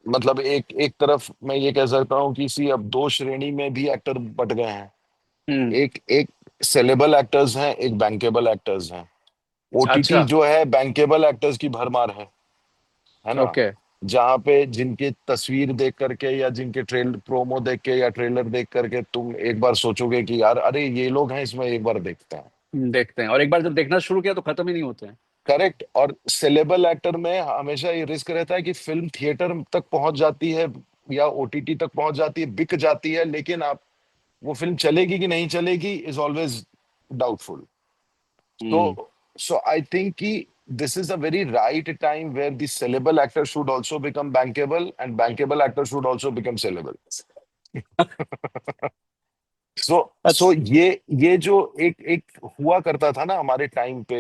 मतलब एक एक तरफ मैं ये कह सकता हूँ कि सी, अब दो श्रेणी में भी एक्टर बट गए हैं। हम्म। एक एक सेलेबल एक्टर्स हैं, एक बैंकेबल एक्टर्स हैं। ओटीटी अच्छा। जो है बैंकेबल एक्टर्स की भरमार है ना। ओके। जहाँ पे जिनकी तस्वीर देख करके, या जिनके ट्रेल प्रोमो देख के, या ट्रेलर देख करके तुम एक बार सोचोगे कि यार अरे ये लोग हैं, इसमें एक बार देखते हैं। देखते हैं, और एक बार जब देखना शुरू किया तो खत्म ही नहीं होते हैं। करेक्ट। और सेलेबल एक्टर में हमेशा ये रिस्क रहता है कि फिल्म थिएटर तक पहुंच जाती है, या ओटीटी तक पहुंच जाती है, बिक जाती है, लेकिन आप, वो फिल्म चलेगी कि नहीं चलेगी is always doubtful. Hmm. So, so I think this is a very right time where the sellable actor should also become bankable, and bankable actor should also become sellable. सो अच्छा। ये जो एक एक हुआ करता था ना हमारे टाइम पे,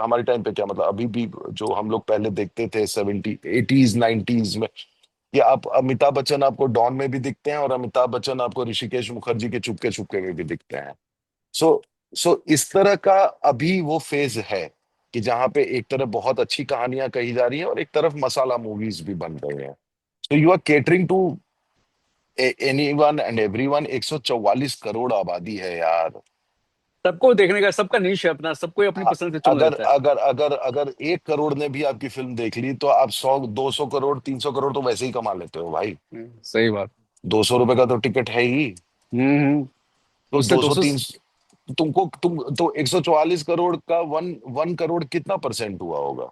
हमारे टाइम पे क्या मतलब, अभी भी जो हम लोग पहले देखते थे 70s 80s 90s में, कि आप अमिताभ बच्चन आपको डॉन में भी दिखते हैं, और अमिताभ बच्चन आपको ऋषिकेश मुखर्जी के चुपके चुपके में भी दिखते हैं। सो सो इस तरह का अभी वो फेज है, कि जहां पे एक तरफ बहुत अच्छी कहानियां कही जा रही है, और एक तरफ मसाला मूवीज भी बन रहे हैं। So you are catering to anyone and everyone. 144 crore आबादी है यार। सबको देखने का, सबका निश है अपना, सबको अपनी अ- पसंद से चुन अगर लेता है। अगर अगर अगर 1 करोड़ ने भी आपकी फिल्म देख ली, तो आप 100 200 करोड़ 300 करोड़ तो वैसे ही कमा लेते हो भाई। सही बात। 200 रुपए का तो टिकट है ही। तो उससे 200 200। 300, तुम तो 144 करोड़ का वन 1 करोड़ कितना परसेंट हुआ होगा?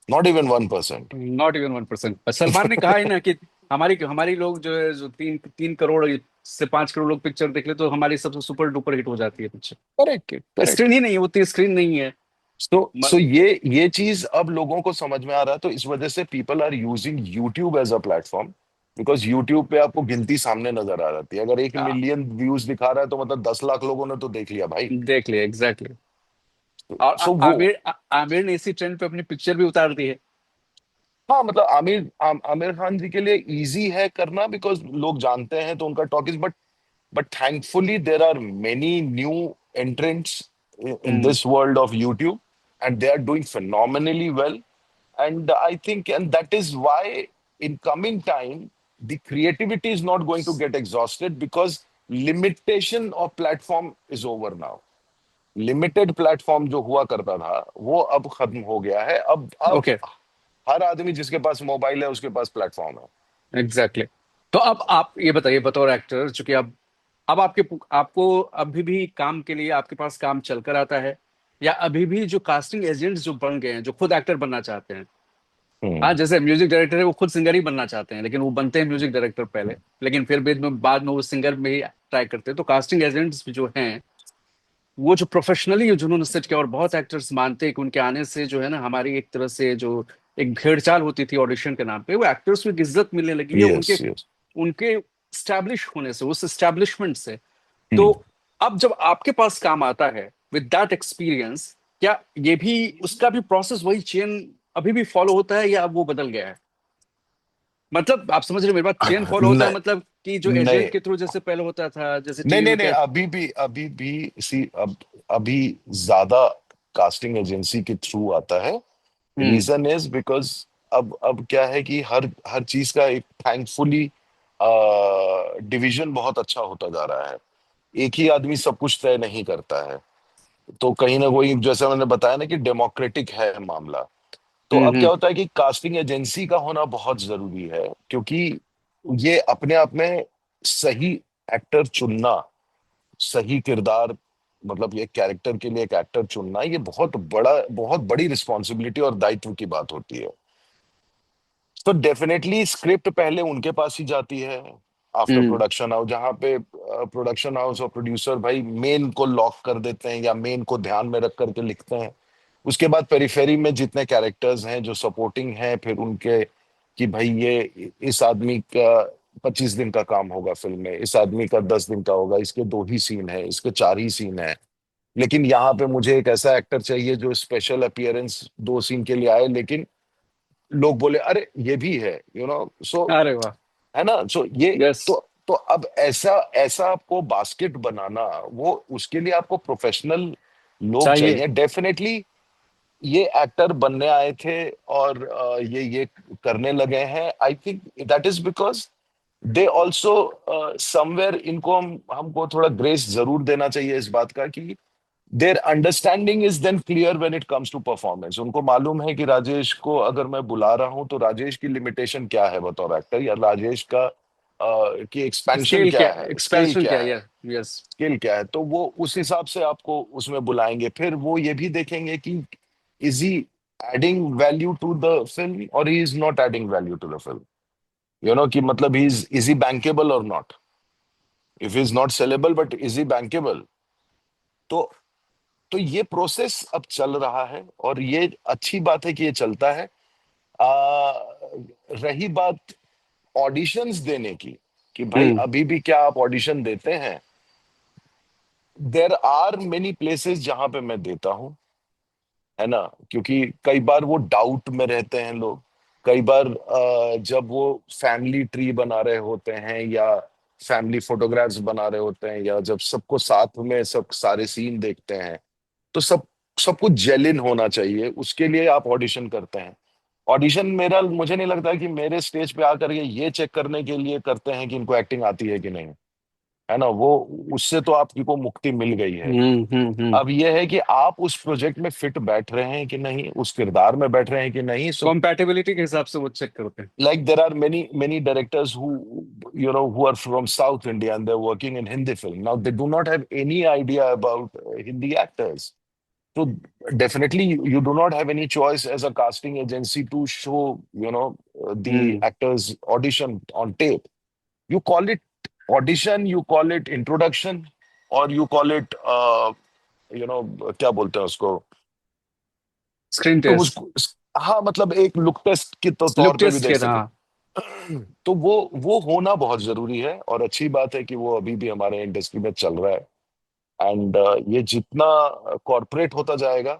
Not even 1%। Not even 1%। Salman ने कहा है ना कि हमारी हमारी लोग जो है, जो 3 3 करोड़ से 5 करोड़ लोग पिक्चर देख ले तो हमारी सबसे सुपर डुपर हिट हो जाती है करेक्ट पिक्चर। करेक्ट। स्क्रीन ही नहीं है, उतनी स्क्रीन नहीं है। सो ये चीज अब लोगों को समझ में आ रहा है, तो इस वजह से people are using YouTube as a platform. Because YouTube पे आपको गिनती सामने नजर आ जाती है। अगर 1 मिलियन व्यूज दिखा रहा है, तो मतलब 10 लाख लोगों ने तो देख लिया भाई। देख लिया एग्जैक्टली। और सो वो, आमिर ने इसी ट्रेंड पे अपनी पिक्चर भी उतार दी है। हाँ मतलब आमिर खान जी के लिए इजी है करना, बिकॉज लोग जानते हैं तो उनका talk is, but thankfully there are many new entrants in hmm. this world of YouTube, and they are doing phenomenally well. And I think, and that is why in coming time the creativity is not going to get exhausted, because limitation of platform is over now. Limited platform जो हुआ करता था वो अब खत्म हो गया है। अब ओके, हर आदमी जिसके पास मोबाइल है उसके पास प्लेटफॉर्म है। एग्जैक्टली। तो अब आप ये बताइए बतौर एक्टर, चूंकि अब आपको अभी भी काम के लिए आपके पास काम चल कर आता है, या अभी भी जो कास्टिंग एजेंट्स जो बन गए हैं जो खुद एक्टर बनना चाहते हैं, हाँ हम्म। जैसे म्यूजिक डायरेक्टर है वो खुद सिंगर ही बनना चाहते हैं, लेकिन वो बनते हैं म्यूजिक डायरेक्टर पहले, लेकिन फिर बाद में वो सिंगर में ही ट्राई करते हैं। तो कास्टिंग एजेंट्स जो हैं वो जो प्रोफेशनली जिन्होंने सेट किया, और बहुत एक्टर्स मानते हैं कि उनके आने से जो है ना हमारी एक तरह से जो एक भेड़चाल होती थी ऑडिशन के नाम पे, वो एक्टर्स को एक इज्जत मिलने लगी है यस उनके यस। उनके स्टैब्लिश होने से, उस एस्टेब्लिशमेंट से। तो अब जब आपके पास काम आता है विद दैट एक्सपीरियंस, क्या ये भी उसका भी प्रोसेस वही चेन अभी भी फॉलो होता है, या अब वो बदल गया है? मतलब आप समझ रहे हो मेरी बात, चेन फॉलो होता है नहीं मतलब कि जो नहीं एजेंट के थ्रू जैसे पहले होता था, जैसे नहीं टीवी नहीं में नहीं, क्या। अभी भी सी अब अभी ज्यादा कास्टिंग एजेंसी के थ्रू आता है। हम्म रीजन इज बिकॉज अब क्या है कि हर हर चीज का एक थैंकफुली डिवीजन बहुत अच्छा होता जा रहा है। एक ही आदमी सब कुछ तय नहीं करता है। तो कहीं ना कोई, जैसे मैंने बताया ना कि डेमोक्रेटिक है मामला। तो अब क्या हम्म। होता है कि कास्टिंग एजेंसी का होना बहुत जरूरी है, क्योंकि ये अपने आप में सही एक्टर चुनना, सही किरदार, मतलब ये कैरेक्टर के लिए एक एक्टर चुनना, ये बहुत बड़ी रिस्पॉन्सिबिलिटी और दायित्व की बात होती है। तो डेफिनेटली स्क्रिप्ट पहले उनके पास ही जाती है आफ्टर हम्म। प्रोडक्शन हाउस, जहां पे प्रोडक्शन हाउस और प्रोड्यूसर भाई मेन को लॉक कर देते हैं या मेन को ध्यान में रख करके लिखते हैं। उसके बाद पेरिफेरी में जितने कैरेक्टर्स हैं जो सपोर्टिंग हैं, फिर उनके कि भाई ये इस आदमी का 25 दिन का काम होगा फिल्म में, इस आदमी का 10 दिन का होगा, इसके 2 ही सीन है, इसके 4 ही सीन है। लेकिन यहाँ पे मुझे एक ऐसा एक्टर चाहिए जो स्पेशल अपीयरेंस 2 सीन के लिए आए, लेकिन लोग बोले अरे ये भी है, सो अरे वाह। है ना। सो ये यस। तो तो अब ऐसा ऐसा आपको बास्केट बनाना, वो उसके लिए आपको प्रोफेशनल लोग चाहिए। चाहिए डेफिनेटली। ये एक्टर बनने आए थे और ये करने लगे हैं, I think that is because they also somewhere, इनको हमको थोड़ा ग्रेस जरूर देना चाहिए इस बात का कि their understanding is then clear when it comes to performance. उनको मालूम है कि राजेश को अगर मैं बुला रहा हूं तो राजेश की लिमिटेशन क्या है बतौर एक्टर, या राजेश का की एक्सपेंशन स्केल क्या, क्या है, स्केल एक्सपेंशन क्या क्या, है, यस। यस। स्किल क्या है। तो वो उस हिसाब से आपको उसमें बुलाएंगे। फिर वो ये भी देखेंगे कि is he adding value to the film और he is not adding value to the film, कि मतलब ही इज ही बैंकेबल और not. If is not saleable but is he bankable. तो तो ये प्रोसेस अब चल रहा है और ये अच्छी बात है कि ये चलता है। आ, रही बात ऑडिशंस देने की, कि भाई हम्म अभी भी क्या आप ऑडिशन देते हैं, देर आर मेनी प्लेसेस जहां पे मैं देता हूं, है ना। क्योंकि कई बार वो डाउट में रहते हैं लोग। कई बार जब वो फैमिली ट्री बना रहे होते हैं या फैमिली फोटोग्राफ्स बना रहे होते हैं, या जब सबको साथ में सब सारे सीन देखते हैं, तो सब कुछ जेलिन होना चाहिए, उसके लिए आप ऑडिशन करते हैं। ऑडिशन मेरा मुझे नहीं लगता कि मेरे स्टेज पे आकर ये चेक करने के लिए करते हैं कि इनको एक्टिंग आती है कि नहीं, है ना। वो उससे तो आपको मुक्ति मिल गई है। हम्म। अब ये है कि आप उस प्रोजेक्ट में फिट बैठ रहे हैं कि नहीं, उस किरदार में बैठ रहे हैं कि नहीं। सो कॉम्पैटिबिलिटी के हिसाब से वो चेक करते हैं। like there are many directors who are from South India and they're working in Hindi film. Now they do not have any idea about Hindi actors. So definitely you do not have any choice as a casting agency to show, the hmm. actors audition on tape. You call it audition, you call it introduction, or you call it क्या बोलते हैं उसको, screen तुम test. उसको, हाँ मतलब एक look test के तौर लुक पे भी टेस्ट देख के, सके। हाँ। तो वो होना बहुत जरूरी है और अच्छी बात है कि वो अभी भी हमारे इंडस्ट्री में चल रहा है। एंड ये जितना कॉरपोरेट होता जाएगा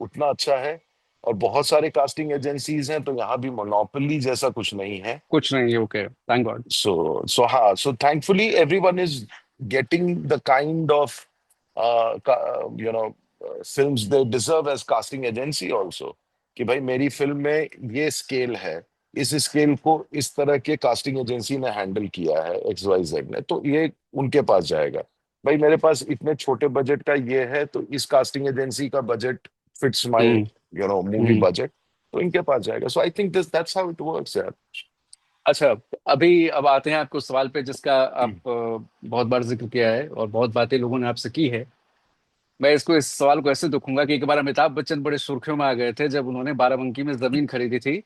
उतना अच्छा है। और बहुत सारे कास्टिंग एजेंसीज हैं, तो यहाँ भी मोनोपोली जैसा कुछ नहीं है। कुछ नहीं, ओके, थैंक गॉड। सो हाँ, so thankfully everyone is getting the kind of you know films they deserve as casting agency also, कि भाई मेरी फिल्म में ये स्केल है, इस स्केल को इस तरह के कास्टिंग एजेंसी ने हैंडल किया है XYZ ने, तो ये उनके पास जाएगा। भाई मेरे पास इतने छोटे बजट का ये है, तो इस कास्टिंग एजेंसी का budget fits my hmm. Movie hmm. Budget, तो इनके पास जाएगा। So I think this that's how it works यार। अच्छा, अभी अब आते हैं आपको सवाल पे जिसका आप बहुत बार जिक्र किया है और बहुत बातें लोगों ने आपसे की है। मैं इसको, इस सवाल को ऐसे दुखूंगा कि एक बार अमिताभ बच्चन बड़े सुर्खियों में आ गए थे जब उन्होंने बाराबंकी में जमीन खरीदी थी,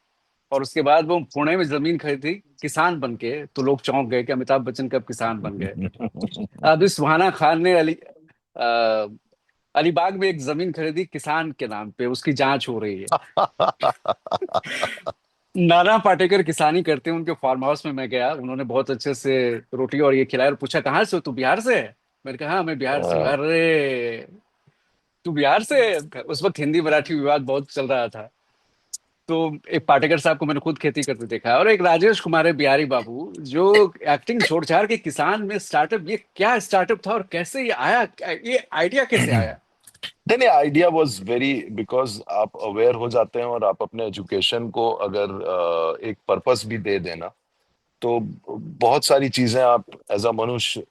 और उसके बाद वो पुणे में जमीन खरीदी किसान बन के, तो लोग चौंक गए कि अमिताभ बच्चन कब किसान बन गए। अब सुहाना खान ने अ, अलीबाग में एक जमीन खरीदी किसान के नाम पे, उसकी जांच हो रही है। नाना पाटेकर किसानी करते हैं, उनके फार्म हाउस में मैं गया, उन्होंने बहुत अच्छे से रोटी और ये खिलाया, और पूछा कहाँ से हो, तू बिहार से है? मैंने कहा हाँ मैं बिहार से हूँ। अरे तू बिहार से है? उस वक्त हिंदी मराठी विवाद बहुत चल रहा था। तो एक पाटेकर साहब को मैंने खुद खेती करते देखा, और एक राजेश कुमार है बिहारी बाबू, जो एक्टिंग छोड़ छाड़ के किसान में स्टार्टअप, ये क्या स्टार्टअप था और कैसे ये आया, ये आइडिया कैसे आया? नहीं नहीं, आइडिया वाज वेरी, बिकॉज आप अवेयर हो जाते हैं और आप अपने एजुकेशन को अगर एक पर्पस भी दे देना, तो बहुत सारी चीजें आप एज अ मनुष्य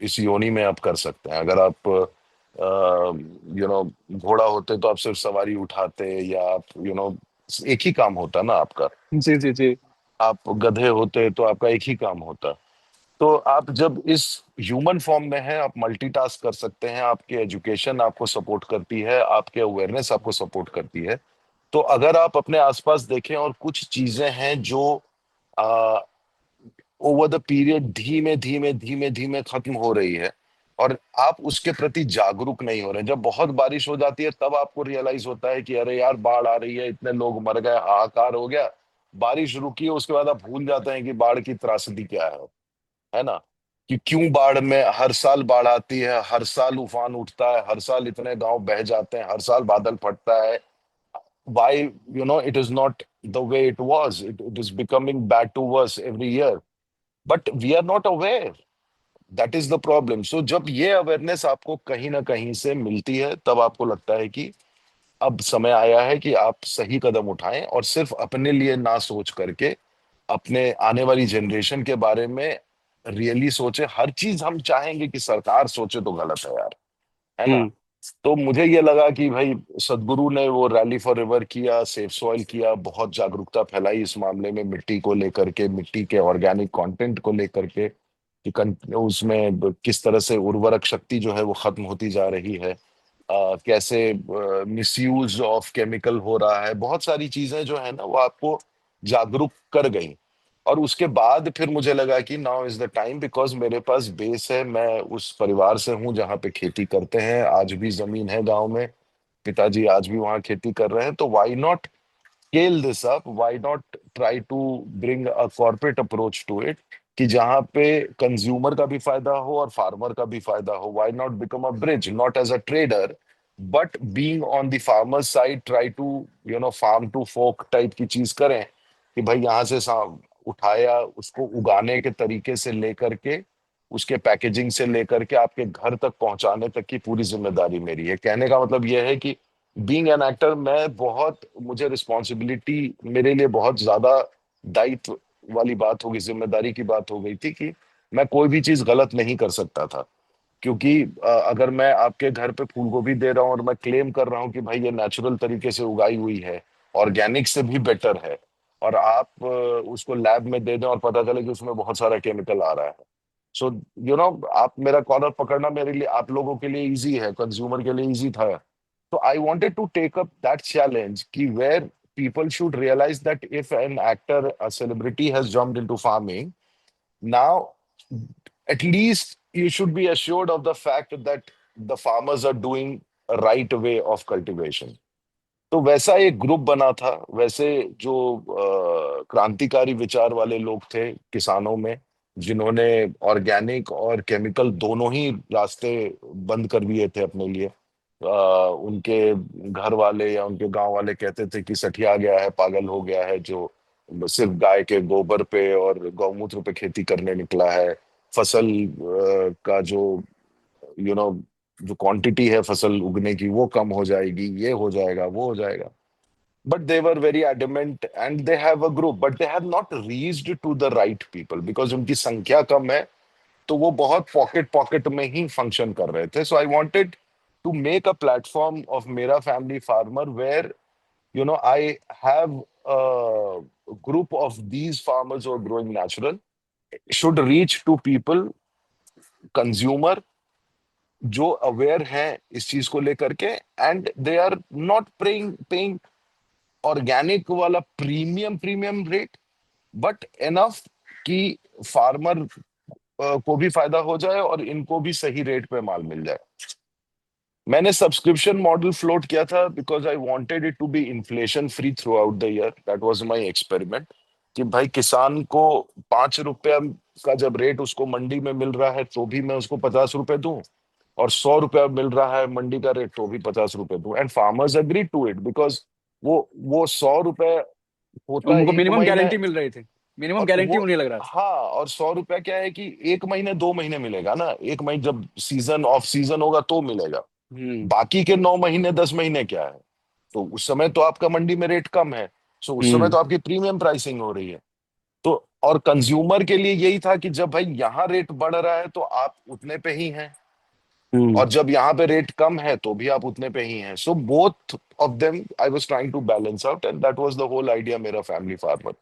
इस योनि में आप कर सकते हैं। अगर आप घोड़ा होते तो आप सिर्फ सवारी उठाते, या आप एक ही काम होता ना आपका। जी जी जी। आप गधे होते तो आपका एक ही काम होता। तो आप जब इस ह्यूमन फॉर्म में हैं, आप मल्टीटास्क कर सकते हैं, आपकी एजुकेशन आपको सपोर्ट करती है, आपके अवेयरनेस आपको सपोर्ट करती है। तो अगर आप अपने आसपास देखें और कुछ चीजें हैं जो ओवर द पीरियड धीमे धीमे धीमे धीमे खत्म हो रही है, और आप उसके प्रति जागरूक नहीं हो रहे, जब बहुत बारिश हो जाती है तब आपको रियलाइज होता है कि अरे यार बाढ़ आ रही है, इतने लोग मर गए, हाहाकार हो गया। बारिश रुकी है, उसके बाद आप भूल जाते हैं कि बाढ़ की त्रासदी क्या है ना, कि क्यों बाढ़ में हर साल बाढ़ आती है, हर साल उफान उठता है, हर साल इतने गांव बह जाते हैं, हर साल बादल फटता है। Why it is not the way it was, it is becoming bad to worse every year, but we are not aware. That is the problem. So जब ये अवेयरनेस आपको कहीं ना कहीं से मिलती है, तब आपको लगता है कि अब समय आया है कि आप सही कदम उठाएं, और सिर्फ अपने लिए ना सोच करके अपने आने वाली जनरेशन के बारे में रियली सोचे। हर चीज हम चाहेंगे कि सरकार सोचे तो गलत है यार, है ना। हम्म। तो मुझे ये लगा कि भाई सदगुरु ने वो रैली फॉर रिवर किया, सेफ सॉइल किया, बहुत जागरूकता फैलाई इस मामले में, मिट्टी को लेकर के, मिट्टी के ऑर्गेनिक कंटेंट को लेकर के, कि उसमें किस तरह से उर्वरक शक्ति जो है वो खत्म होती जा रही है, कैसे मिसयूज ऑफ केमिकल हो रहा है, बहुत सारी चीजें जो है ना वो आपको जागरूक कर गई। और उसके बाद फिर मुझे लगा कि now is the time, because मेरे पास बेस है, मैं उस परिवार से हूं जहाँ पे खेती करते हैं, आज भी जमीन है गांव में, पिताजी आज भी वहाँ खेती कर रहे हैं, तो why not scale this up, why not try to bring a corporate approach to it, कि जहां पे कंज्यूमर का भी फायदा हो और फार्मर का भी फायदा हो। why not become a bridge, not as a trader, but being on the farmer side, try to farm to fork type की चीज करें, कि भाई यहाँ से उठाया, उसको उगाने के तरीके से लेकर के, उसके पैकेजिंग से लेकर के आपके घर तक पहुंचाने तक की पूरी जिम्मेदारी मेरी है। कहने का मतलब यह है कि बीइंग एन एक्टर, मैं बहुत, मुझे रिस्पॉन्सिबिलिटी, मेरे लिए बहुत ज्यादा दायित्व वाली बात होगी, जिम्मेदारी की बात हो गई थी, कि मैं कोई भी चीज गलत नहीं कर सकता था। क्योंकि अगर मैं आपके घर पे फूल गोभी दे रहा हूँ और मैं क्लेम कर रहा हूँ कि भाई ये नेचुरल तरीके से उगाई हुई है, ऑर्गेनिक से भी बेटर है, और आप उसको लैब में दे दें और पता चले कि उसमें बहुत सारा केमिकल आ रहा है, सो आप मेरा कॉलर पकड़ना मेरे लिए, आप लोगों के लिए इजी है, कंज्यूमर के लिए इजी था। तो I wanted to take up that challenge, कि where people should realize that if an actor, a celebrity has jumped into farming, now at least you should be assured of the fact that the farmers are doing a right way of cultivation. तो वैसा एक group बना था, वैसे जो क्रांतिकारी विचार वाले लोग थे किसानों में, जिन्होंने ऑर्गेनिक और केमिकल दोनों ही रास्ते बंद कर दिए थे अपने लिए। उनके घर वाले या उनके गांव वाले कहते थे कि सठिया गया है, पागल हो गया है, जो सिर्फ गाय के गोबर पे और गौमूत्र पे खेती करने निकला है। फसल का जो यू नो जो क्वांटिटी है फसल उगने की वो कम हो जाएगी, ये हो जाएगा, वो हो जाएगा। but they were very adamant and they have a group, but they have not reached to the right people because उनकी संख्या कम है, तो वो बहुत पॉकेट पॉकेट में ही फंक्शन कर रहे थे. So I wanted to make a platform of मेरा family farmer where I have a group of these farmers who are growing natural should reach to people, consumer, जो अवेयर हैं इस चीज को लेकर के, and they are not paying organic वाला premium premium rate, but enough कि farmer को भी फायदा हो जाए और इनको भी सही रेट पे माल मिल जाए. मैंने सब्सक्रिप्शन मॉडल फ्लोट किया था because I wanted it to be inflation free throughout the year. That was my experiment कि भाई किसान को 5 रुपया का जब रेट उसको मंडी में मिल रहा है तो भी मैं उसको 50 रुपए दूं, और 100 रुपया मिल रहा है मंडी का रेट तो भी 50 रुपए दूं. And farmers agree to it because वो 100 रुपए होता उनको एक मिनिमम महीने. गारंटी मिल रही थी, मिनिमम और गारंटी वो, उन्हें लग रहा था। हाँ, और 100 रुपया क्या है कि 1 महीने 2 महीने मिलेगा ना, 1 महीने जब सीजन ऑफ सीजन होगा तो मिलेगा. हम्म। बाकी के 9 महीने 10 महीने क्या है? तो उस समय तो आपका मंडी में रेट कम है, सो उस समय हम्म। तो आपकी प्रीमियम प्राइसिंग हो रही है. तो और कंज्यूमर के लिए यही था कि जब भाई यहाँ रेट बढ़ रहा है तो आप उतने पे ही हैं, हम्म। और जब यहाँ पे रेट कम है तो भी आप उतने पे ही हैं. So both of them I was trying to balance out, and that was the whole idea मेरा family farmer.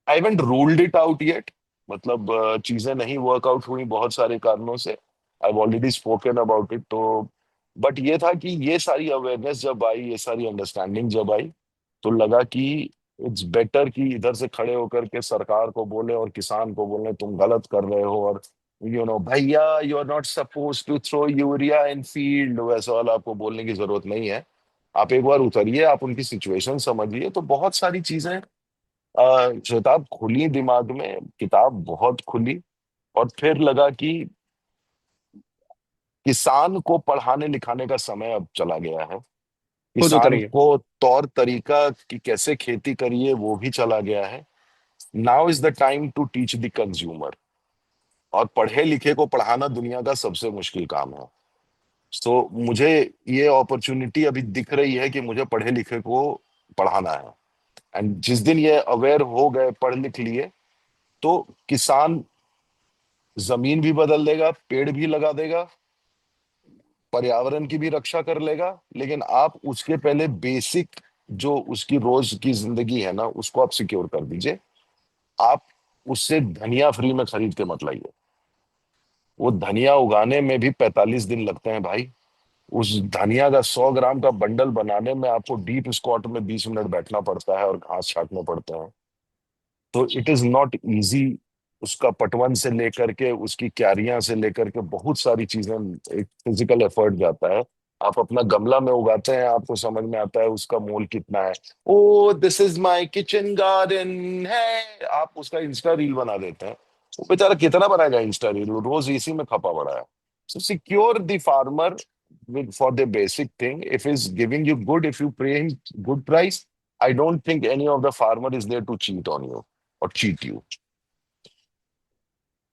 I haven't ruled it out yet. मतलब चीजें नहीं वर्कआउट हुई बहुत सारे कारणों से. I already spoken about it. तो बट ये था कि ये सारी अवेयरनेस जब आई, ये सारी अंडरस्टैंडिंग जब आई, तो लगा कि इट्स बेटर कि इधर से खड़े होकर के सरकार को बोले और किसान को बोले तुम गलत कर रहे हो, और भैया you are not suppose to throw urea in field, वैसा वाला आपको बोलने की जरूरत नहीं है. आप एक बार उतरिए, आप उनकी सिचुएशन समझिए, तो बहुत सारी चीजें किताब खुली दिमाग में, किताब बहुत खुली. और फिर लगा कि किसान को पढ़ाने लिखाने का समय अब चला गया है. खुद किसान उतरिए। को तौर तरीका कि कैसे खेती करिए वो भी चला गया है. Now is the time to teach the consumer. और पढ़े लिखे को पढ़ाना दुनिया का सबसे मुश्किल काम है. तो मुझे ये अपॉर्चुनिटी अभी दिख रही है कि मुझे पढ़े लिखे को पढ़ाना है. एंड जिस दिन ये अवेयर हो गए, पढ़ लिख लिए, तो किसान जमीन भी बदल देगा, पेड़ भी लगा देगा, पर्यावरण की भी रक्षा कर लेगा. लेकिन आप उसके पहले बेसिक जो उसकी रोज की जिंदगी है ना, उसको आप सिक्योर कर दीजिए. आप उससे धनिया फ्री में खरीद के मत लाइए. वो धनिया उगाने में भी 45 दिन लगते हैं भाई. उस धनिया का 100 ग्राम का बंडल बनाने में आपको डीप स्क्वाट में 20 मिनट बैठना पड़ता है और घास छाटने पड़ते हैं. तो इट इज नॉट इजी. उसका पटवन से लेकर के उसकी क्यारियां से लेकर के बहुत सारी चीजें, एक फिजिकल एफर्ट जाता है. आप अपना गमला में उगाते हैं, आपको समझ में आता है उसका मोल कितना है. Oh this is my kitchen garden है, आप उसका इंस्टा रील बना देते हैं. वो बेचारा कितना बनाएगा इंस्टा रील, वो रोज इसी में खपा पड़ा है. So secure the farmer with for the basic thing. If he's giving you good, if you pay him good price, I don't think any of the farmer is there to cheat on you or cheat you.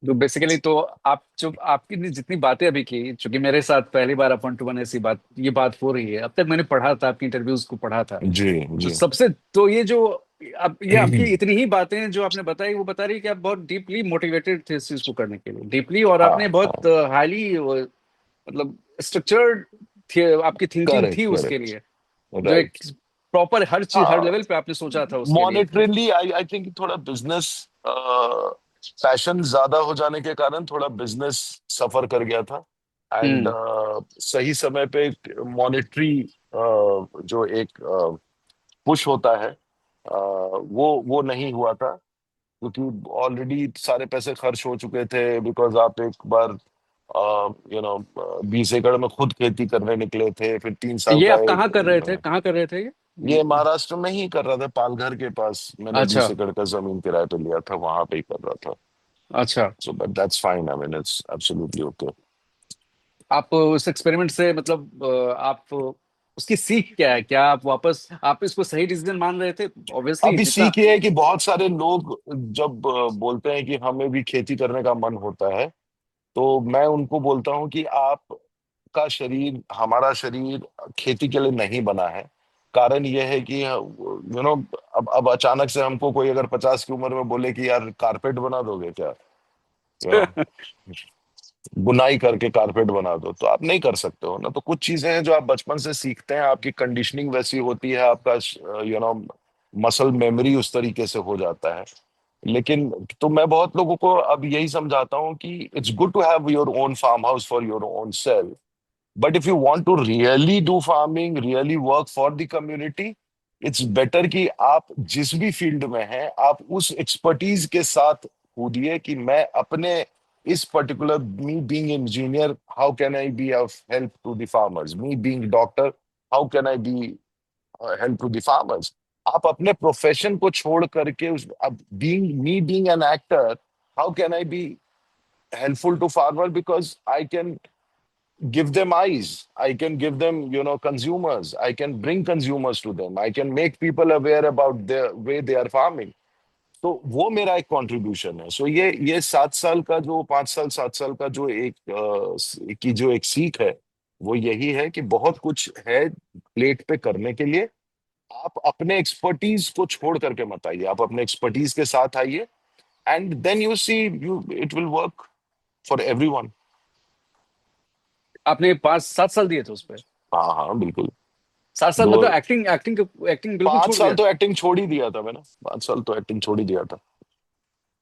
तो basically तो आप जो आपकी जितनी बातें अभी की, चूंकि मेरे साथ पहली बार अपन टू वन ऐसी बात ये बात हो रही है, अब तक मैंने पढ़ा था आपकी इंटरव्यूज को पढ़ा था, जी तो जी. सबसे तो ये जो अब ये आपकी इतनी ही बातें जो आपने बताई वो बता रही है कि आप बहुत डीपली मोटिवेटेड थे इस चीज को करने के लिए, डीपली, और हाँ आपने बहुत हाँ. हाईली मतलब स्ट्रक्चर्ड थी आपकी थिंकिंग करेक्ट थी उसके करेक्ट. लिए, जो एक राइट. प्रॉपर हर चीज हर हाँ, लेवल पे आपने सोचा था उसके लिए। मॉनेटरीली आई आई थिंक थोड़ा बिजनेस पैशन ज्यादा हो जाने के कारण थोड़ा बिजनेस सफर कर गया था. एंड हम्म। सही समय पे मॉनेटरी जो एक पुश होता है, वो नहीं हुआ था, क्योंकि ऑलरेडी सारे पैसे खर्च हो चुके थे. बिकॉज आप एक बार 20 एकड़ में खुद खेती करने निकले थे, फिर 3 साल ये का आप एक, कहाँ कर रहे थे, कहाँ कर रहे थे ये ये? महाराष्ट्र में ही कर रहा था. पालघर के पास मैंने अच्छा। 20 एकड़ का जमीन किराए पे लिया था, वहां पे ही कर रहा था. अच्छा। So but that's fine, I mean it's absolutely okay. आप उस एक्सपेरिमेंट से मतलब आप उसकी सीख क्या है, क्या आप वापस आप इसको सही डिसीजन मान रहे थे? ऑब्वियसली अभी जितना। सीख ये है कि बहुत सारे लोग जब बोलते हैं कि हमें भी खेती करने का मन होता है, तो मैं उनको बोलता हूँ कि आपका शरीर, हमारा शरीर खेती के लिए नहीं बना है. कारण यह है कि अब अचानक से हमको कोई अगर 50 की उम्र में बोले कि यार कारपेट बना दोगे क्या, यू नो बुनाई करके कारपेट बना दो, तो आप नहीं कर सकते हो ना। तो कुछ चीजें हैं जो आप बचपन से सीखते हैं, आपकी कंडीशनिंग वैसी होती है, आपका मसल मेमोरी उस तरीके से हो जाता है। लेकिन तो मैं बहुत लोगों को अब यही समझाता हूँ कि it's good to have your own farm house for your own self, but if you want to really do farming, really work for the community, it's better कि आप जिस भी फील्ड में हैं आप उस एक्सपर्टीज के साथ कूदिए कि मैं अपने इस particular, me being engineer, how can I be of help to the farmers, me being doctor, how can I be help to the farmers. आप अपने प्रोफेशन को छोड़ करके उस, अब being me being an actor, how can I be helpful to farmer because I can give them eyes, I can give them consumers, I can bring consumers to them, I can make people aware about the way they are farming। तो वो मेरा एक contribution है। सो ये 7 साल का जो 5 साल 7 साल का जो की जो एक सीख है, वो यही है कि बहुत कुछ है प्लेट पे करने के लिए। आप अपने एक्सपर्टीज को छोड़ करके मत आइए, आप अपने एक्सपर्टीज के साथ आइए, and then you see you it will work for everyone. आपने 5-7 साल दिए थे उस पे? हाँ हाँ बिल्कुल। 7 साल दो मतलब एक्टिंग एक्टिंग एक्टिंग बिल्कुल 5 छूट साल दिया तो था? एक्टिंग छोड़ ही दिया था मैंने, 5 साल तो एक्टिंग छोड़ ही दिया था।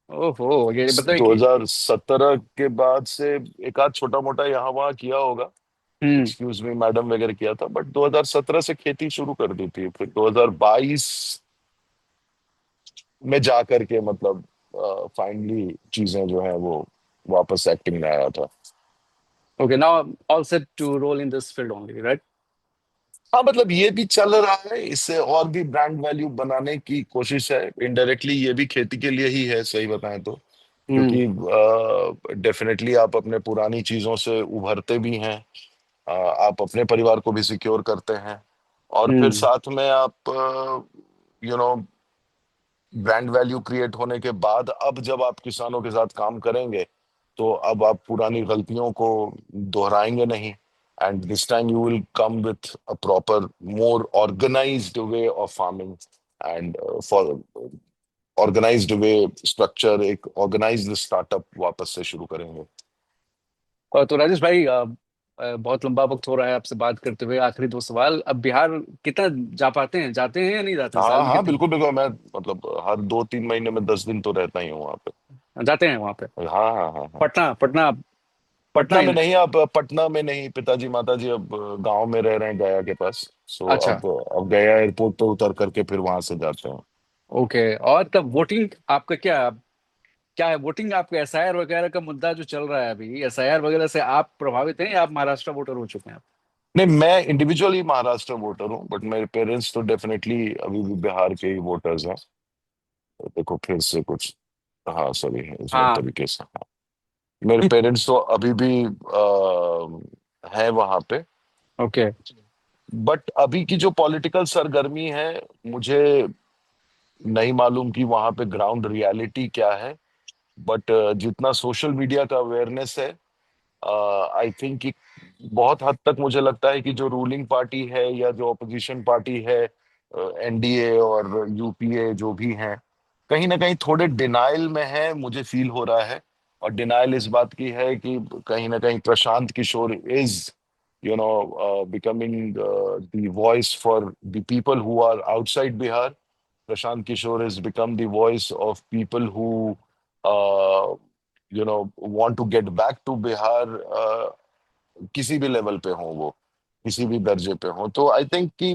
ओहो, ये मतलब कि 2017 के बाद से एक आध छोटा मोटा यहाँ वहाँ किया होगा, हम्म। एक्सक्यूज मी मैडम वगैरह किया था, बट 2017 से खेती शुरू कर दी थी। फिर 2022 में जा करके मतलब फाइनली चीजें जो है वो वापस एक्टिंग में आया था। Okay, now all set to roll in this field only, right? हाँ मतलब ये भी चल रहा है, इससे और भी ब्रांड वैल्यू बनाने की कोशिश है। इनडायरेक्टली ये भी खेती के लिए ही है, सही बताएं तो, हम्म। क्योंकि डेफिनेटली आप अपने पुरानी चीजों से उभरते भी हैं, आप अपने परिवार को भी सिक्योर करते हैं, और फिर हम्म। साथ में आप you know brand value create होने के बाद अब जब आप किसानों के साथ काम करेंगे, तो अब आप पुरानी गलतियों को दोहराएंगे नहीं, and this time you will come with a proper more organised way of farming, and for organised way structure, एक ऑर्गेनाइज्ड स्टार्टअप वापस से शुरू करेंगे। और तो राजेश भाई, बहुत लंबा वक्त हो रहा है आपसे बात करते हुए। आखिरी 2 सवाल, अब बिहार कितना जा पाते हैं, जाते हैं या नहीं जाते, साल हाँ में हाँ कितने? बिल्कुल बिल्कुल, मैं मतलब हर 2-3 महीने में 10 दिन तो रहता ही हूँ वहाँ पे। जाते हैं वहां पे? हाँ हाँ हाँ हाँ। पटना पटना पटना पटना में इन। नहीं, अब पटना में नहीं, पिताजी माताजी अब गांव में रह रहे हैं, गया के पास। सो अच्छा। अब गया एयरपोर्ट पे उतर करके फिर वहां से जाते हैं। ओके, और तब वोटिंग आपका क्या क्या है? वोटिंग आपका एसआईआर वगैरह का मुद्दा जो चल रहा है अभी, एसआईआर वगैरह से आप प्रभावित हैं या आप महाराष्ट्र वोटर हो चुके हैं आप? नहीं, मैं इंडिविजुअली महाराष्ट्र वोटर हूँ, बट मेरे पेरेंट्स तो डेफिनेटली अभी भी बिहार के ही वोटर्स हैं। तो देखो फिर से कुछ, हाँ सॉरी, इस हाँ। तरीके से, हाँ, मेरे पेरेंट्स तो अभी भी हैं वहां पे। ओके। बट अभी की जो पॉलिटिकल सरगर्मी है, मुझे नहीं मालूम कि वहां पे ग्राउंड रियलिटी क्या है, बट जितना सोशल मीडिया का अवेयरनेस है, आई थिंक कि बहुत हद तक मुझे लगता है कि जो रूलिंग पार्टी है या जो अपोजिशन पार्टी है, एनडीए और यूपीए जो भी हैं, कहीं ना कहीं थोड़े डिनाइल में है, मुझे फील हो रहा है। और डिनाइल इस बात की है कि कहीं ना कहीं Prashant Kishore is becoming the voice for the people who are outside Bihar. Prashant Kishore has become the voice of people who uh, want to get back to Bihar, किसी भी लेवल पे हो, वो किसी भी दर्जे पे हो। तो आई थिंक कि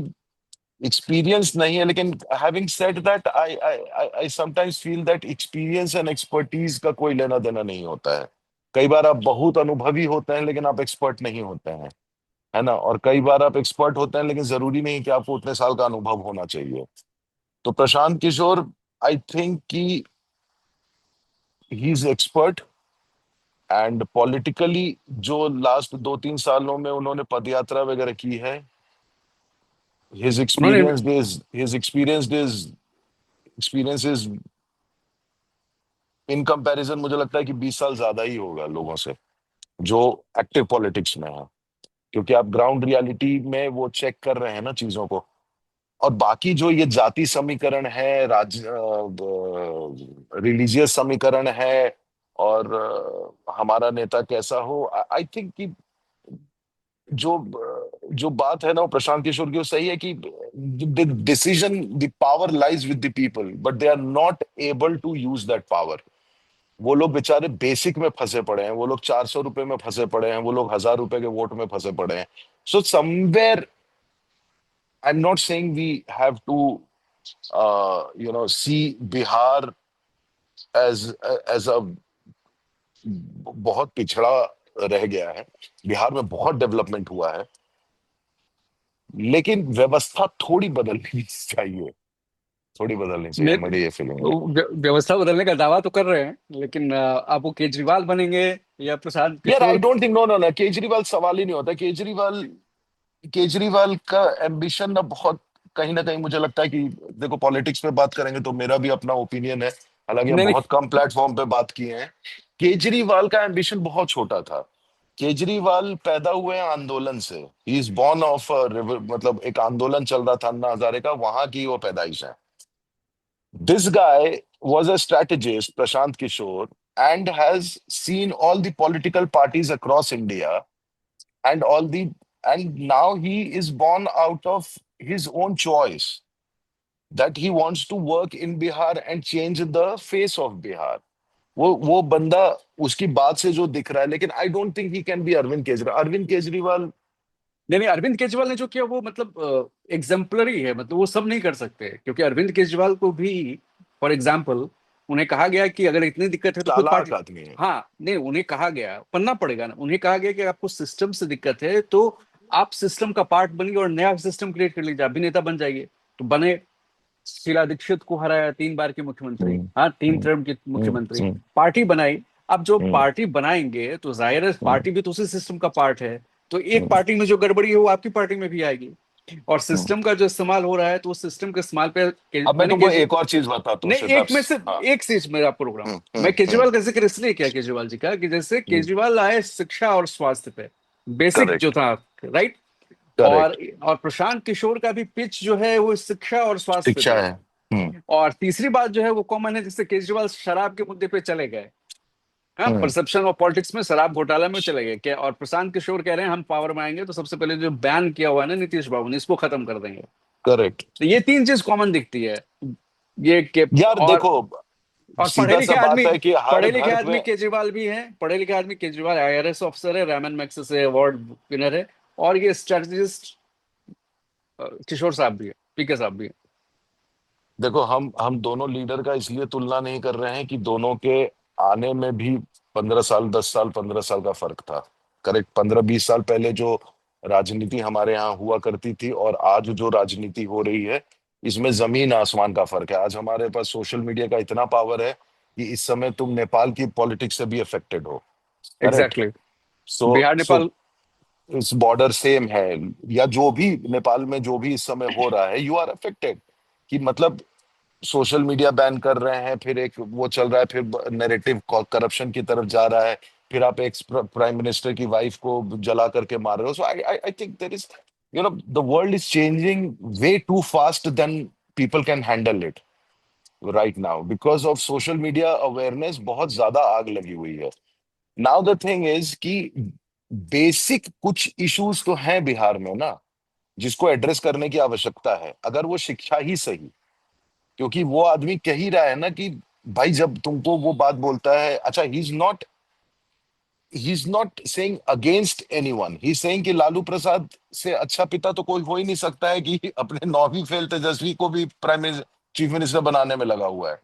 एक्सपीरियंस नहीं है, लेकिन having said that I I I sometimes feel that experience and expertise का कोई लेना देना नहीं होता है। कई बार आप बहुत अनुभवी होते हैं लेकिन आप एक्सपर्ट नहीं होते हैं, है ना, और कई बार आप एक्सपर्ट होते हैं लेकिन जरूरी नहीं कि आपको उतने साल का अनुभव होना चाहिए। तो प्रशांत किशोर, आई थिंक कि he is expert, and politically जो लास्ट 2-3 सालों में उन्होंने पदयात्रा वगैरह की है, हिज उन्होंने experience is his experience is in comparison, मुझे लगता है कि 20 साल ज्यादा ही होगा लोगों से जो एक्टिव पॉलिटिक्स में है, क्योंकि आप ग्राउंड रियलिटी में वो चेक कर रहे हैं ना चीजों को। और बाकी जो ये जाति समीकरण है, रिलीजियस समीकरण है, और हमारा नेता कैसा हो, आई थिंक कि जो जो बात है ना वो प्रशांत किशोर की, वो सही है कि the decision, the power lies with the people, but they are not able to use that power. वो लोग बेचारे बेसिक में फंसे पड़े हैं, वो लोग 400 रुपए में फंसे पड़े हैं, वो लोग 1000 रुपए के वोट में फंसे पड़े हैं। So somewhere, I am not saying we have to see Bihar as as a बहुत पिछड़ा रह गया है। बिहार में बहुत डेवलपमेंट हुआ है, लेकिन व्यवस्था थोड़ी बदलनी चाहिए, थोड़ी बदलनी चाहिए, ने मेरी ये फीलिंग है। व्यवस्था बदलने का दावा तो कर रहे हैं, लेकिन आप वो केजरीवाल बनेंगे या प्रशांत यार I Kishore? Don't think, no no no, Kejriwal सवाल ही नहीं होता। केजरीवाल केजरीवाल का एम्बिशन ना बहुत, कहीं ना कहीं मुझे लगता है कि, देखो पॉलिटिक्स पे बात करेंगे तो मेरा भी अपना ओपिनियन है, हालांकि हम नहीं नहीं, बहुत कम प्लेटफॉर्म पे बात किए हैं। केजरीवाल का एम्बिशन बहुत छोटा था। केजरीवाल पैदा हुए हैं आंदोलन से, ही इज बॉर्न ऑफ, मतलब एक आंदोलन चल रहा था अन्ना हजारे का, वहां की वो पैदाइश है। This guy was a strategist, Prashant Kishore, and has seen all the political parties across India, and all the and now he is born out of his own choice that he wants to work in Bihar and change the face of Bihar. वो बंदा, उसकी बात से जो दिख रहा है, लेकिन I don't think he can be Arvind Kejriwal. Arvind Kejriwal नहीं नहीं, अरविंद केजरीवाल ने जो किया वो मतलब एग्जाम्पलरी है, मतलब वो सब नहीं कर सकते, क्योंकि अरविंद केजरीवाल को भी, फॉर एग्जाम्पल, उन्हें कहा गया कि अगर इतनी दिक्कत है तो खुद पार्टी। चालाक आदमी है। हाँ नहीं, उन्हें कहा गया, पढ़ना पड़ेगा ना, उन्हें कहा गया कि आपको सिस्टम से दिक्कत है तो आप सिस्टम का पार्ट बनिए और नया सिस्टम क्रिएट कर लीजिए, अभिनेता बन जाइए। तो बने, शीला दीक्षित को हराया, 3 बार की मुख्यमंत्री, हम्म, हाँ 3 टर्म की हम्म, मुख्यमंत्री, हम्म, पार्टी बनाई। अब जो हम्म, पार्टी बनाएंगे तो जाहिर है हम्म, पार्टी भी तो उसी सिस्टम का पार्ट है। तो एक हम्म, पार्टी में जो गड़बड़ी है वो आपकी पार्टी में भी आएगी। और हम्म। सिस्टम का जो इस्तेमाल हो रहा है तो उस सिस्टम के इस्तेमाल पे अब मैं मैंने तुमको एक और चीज बताता हूँ नहीं, सिताब। एक में से हाँ। एक चीज मैं आपको रोक रहा हूँ। हम्म, मैं हम्म, केजरीवाल का जिक्र इसलिए किया, केजरीवाल जी का, कि जैसे हम्म। केजरीवाल आए शिक्षा और स्वास्थ्य पे, बेसिक जो करेक्ट, था, राइट। और करेक्ट। और प्रशांत किशोर का भी पिच जो है वो शिक्षा और स्वास्थ्य पे शिक्षा भी है। है। हम्म, और तीसरी बात जो है वो कॉमन है, जिससे केजरीवाल शराब के मुद्दे पे चले गए। हाँ, हम्म, परसेप्शन ऑफ पॉलिटिक्स में शराब घोटाला में चले गए क्या, और प्रशांत किशोर कह रहे हैं हम पावर में आएंगे तो सबसे पहले जो बैन किया हुआ है ना नीतीश बाबू ने, इसको खत्म कर देंगे। करेक्ट। तो ये 3 चीज कॉमन दिखती है, ये के। यार देखो, और सीधा सा बात है कि हर पढ़े लिखे घर आदमी में, केजरीवाल भी हैं, पढ़े लिखे आदमी केजरीवाल आईआरएस ऑफिसर है, रैमन मैग्सेसे से अवार्ड विनर है। और ये स्ट्रेटजिस्ट किशोर साहब भी है, पीके साहब भी है। देखो हम दोनों लीडर का इसलिए तुलना नहीं कर रहे हैं कि दोनों के आने में भी 15 साल, 10 साल, 15 साल का फर्क था। करेक्ट, 15-20 साल पहले जो राजनीति हमारे यहाँ हुआ करती थी और आज जो राजनीति हो रही है, इसमें जमीन आसमान का फर्क है। आज हमारे पास सोशल मीडिया का इतना पावर है कि इस समय तुम नेपाल की पॉलिटिक्स से भी अफेक्टेड हो। करेक्ट। एग्जैक्टली। सो बिहार सो नेपाल। इस बॉर्डर सेम है, या जो भी नेपाल में जो भी इस समय हो रहा है, यू आर अफेक्टेड। कि मतलब सोशल मीडिया बैन कर रहे हैं, फिर एक वो चल रहा है, फिर नैरेटिव करप्शन की तरफ जा रहा है, फिर आप एक्स प्राइम मिनिस्टर की वाइफ को जला करके मार रहे हो। So I I think there is, the world is changing way too fast than people can handle it right now, because of social media awareness बहुत ज्यादा आग लगी हुई है। नाउ द थिंग इज कि बेसिक कुछ इश्यूज तो हैं बिहार में ना, जिसको एड्रेस करने की आवश्यकता है, अगर वो शिक्षा ही सही। क्योंकि वो आदमी कह ही रहा है ना कि भाई, जब तुमको वो बात बोलता है, अच्छा, ही is not saying against anyone, he saying कि लालू प्रसाद से अच्छा पिता तो कोई हो ही नहीं सकता है कि अपने 9वीं फेल तेजस्वी को भी चीफ मिनिस्टर बनाने में लगा हुआ है।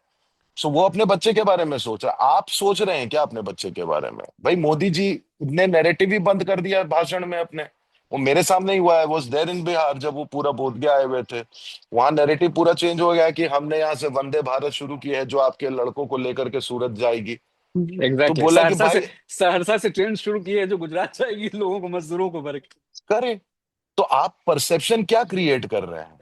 सो वो अपने बच्चे के बारे में सोच रहा है। आप सोच रहे हैं क्या अपने बच्चे के बारे में? भाई मोदी जी ने नैरेटिव ही बंद कर दिया भाषण में अपने। वो मेरे सामने ही हुआ है, वाज देयर इन बिहार, जब वो पूरा बोधगया आए हुए थे। वहां नैरेटिव पूरा चेंज हो गया है कि हमने यहाँ से वंदे भारत शुरू की है, जो आपके लड़कों को लेकर के सूरत जाएगी। तो एग्जैक्टली, बोला कि भाई सहरसा से ट्रेन शुरू की है जो गुजरात जाएगी, लोगों को, मजदूरों को भर के। करे। तो आप परसेप्शन क्या क्रिएट कर रहे हैं?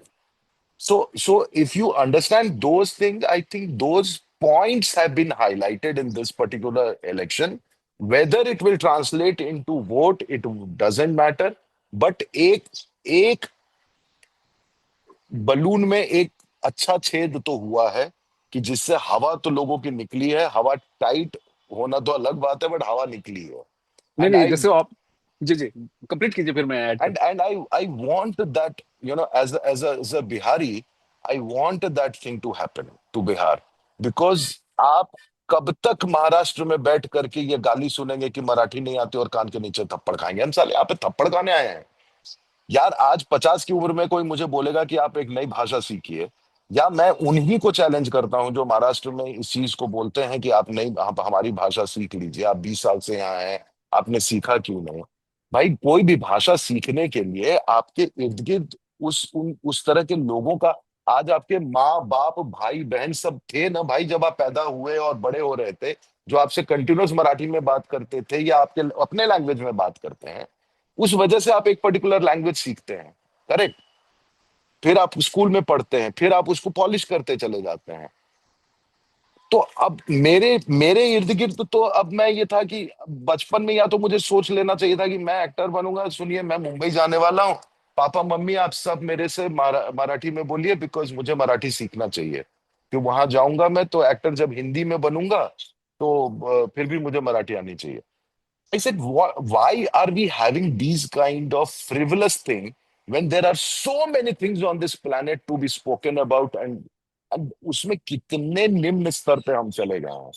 So if you understand those things, I think those points have been highlighted in this particular election. Whether it will translate into vote, it doesn't matter. But एक एक बलून में एक अच्छा छेद तो हुआ है कि जिससे हवा तो लोगों की निकली है, हवा टाइट होना तो अलग बात है, बट हवा निकली है। नहीं एंड नहीं, आई जैसे आप, जी जी, कंप्लीट कीजिए फिर मैं ऐड कर। and I want that, as a Bihari, I want that thing to happen to Bihar, because आप कब तक महाराष्ट्र में बैठ करके ये गाली सुनेंगे कि मराठी नहीं आती और कान के नीचे थप्पड़ खाएंगे? हम साले यहाँ पे थप्पड़ खाने आए हैं यार। आज 50 की उम्र में कोई मुझे बोलेगा कि आप एक नई भाषा सीखिए, या मैं उन्हीं को चैलेंज करता हूं जो महाराष्ट्र में इस चीज को बोलते हैं कि आप हमारी भाषा सीख लीजिए, आप 20 साल से यहाँ हैं, आपने सीखा क्यों नहीं? भाई कोई भी भाषा सीखने के लिए आपके इर्द गिर्द उस तरह के लोगों का, आज आपके माँ बाप भाई बहन सब थे ना भाई, जब आप पैदा हुए और बड़े हो रहे थे, जो आपसे कंटिन्यूस मराठी में बात करते थे या आपके अपने लैंग्वेज में बात करते हैं, उस वजह से आप एक पर्टिकुलर लैंग्वेज सीखते हैं। करेक्ट। फिर आप स्कूल में पढ़ते हैं, फिर आप उसको पॉलिश करते चले जाते हैं। तो अब मेरे मेरे इर्द गिर्द तो अब मैं ये था कि बचपन में या तो मुझे सोच लेना चाहिए था कि मैं एक्टर बनूंगा। सुनिए, मैं मुंबई जाने वाला हूँ, पापा मम्मी आप सब मेरे से मराठी में बोलिए, बिकॉज मुझे मराठी सीखना चाहिए। फिर वहां जाऊंगा मैं तो एक्टर जब हिंदी में बनूंगा तो फिर भी मुझे मराठी आनी चाहिए। I said, why are we having these kind of frivolous thing when there are so many things on this planet to be spoken about, and उसमें कितने निम्न स्तर पे हम चले गए हैं।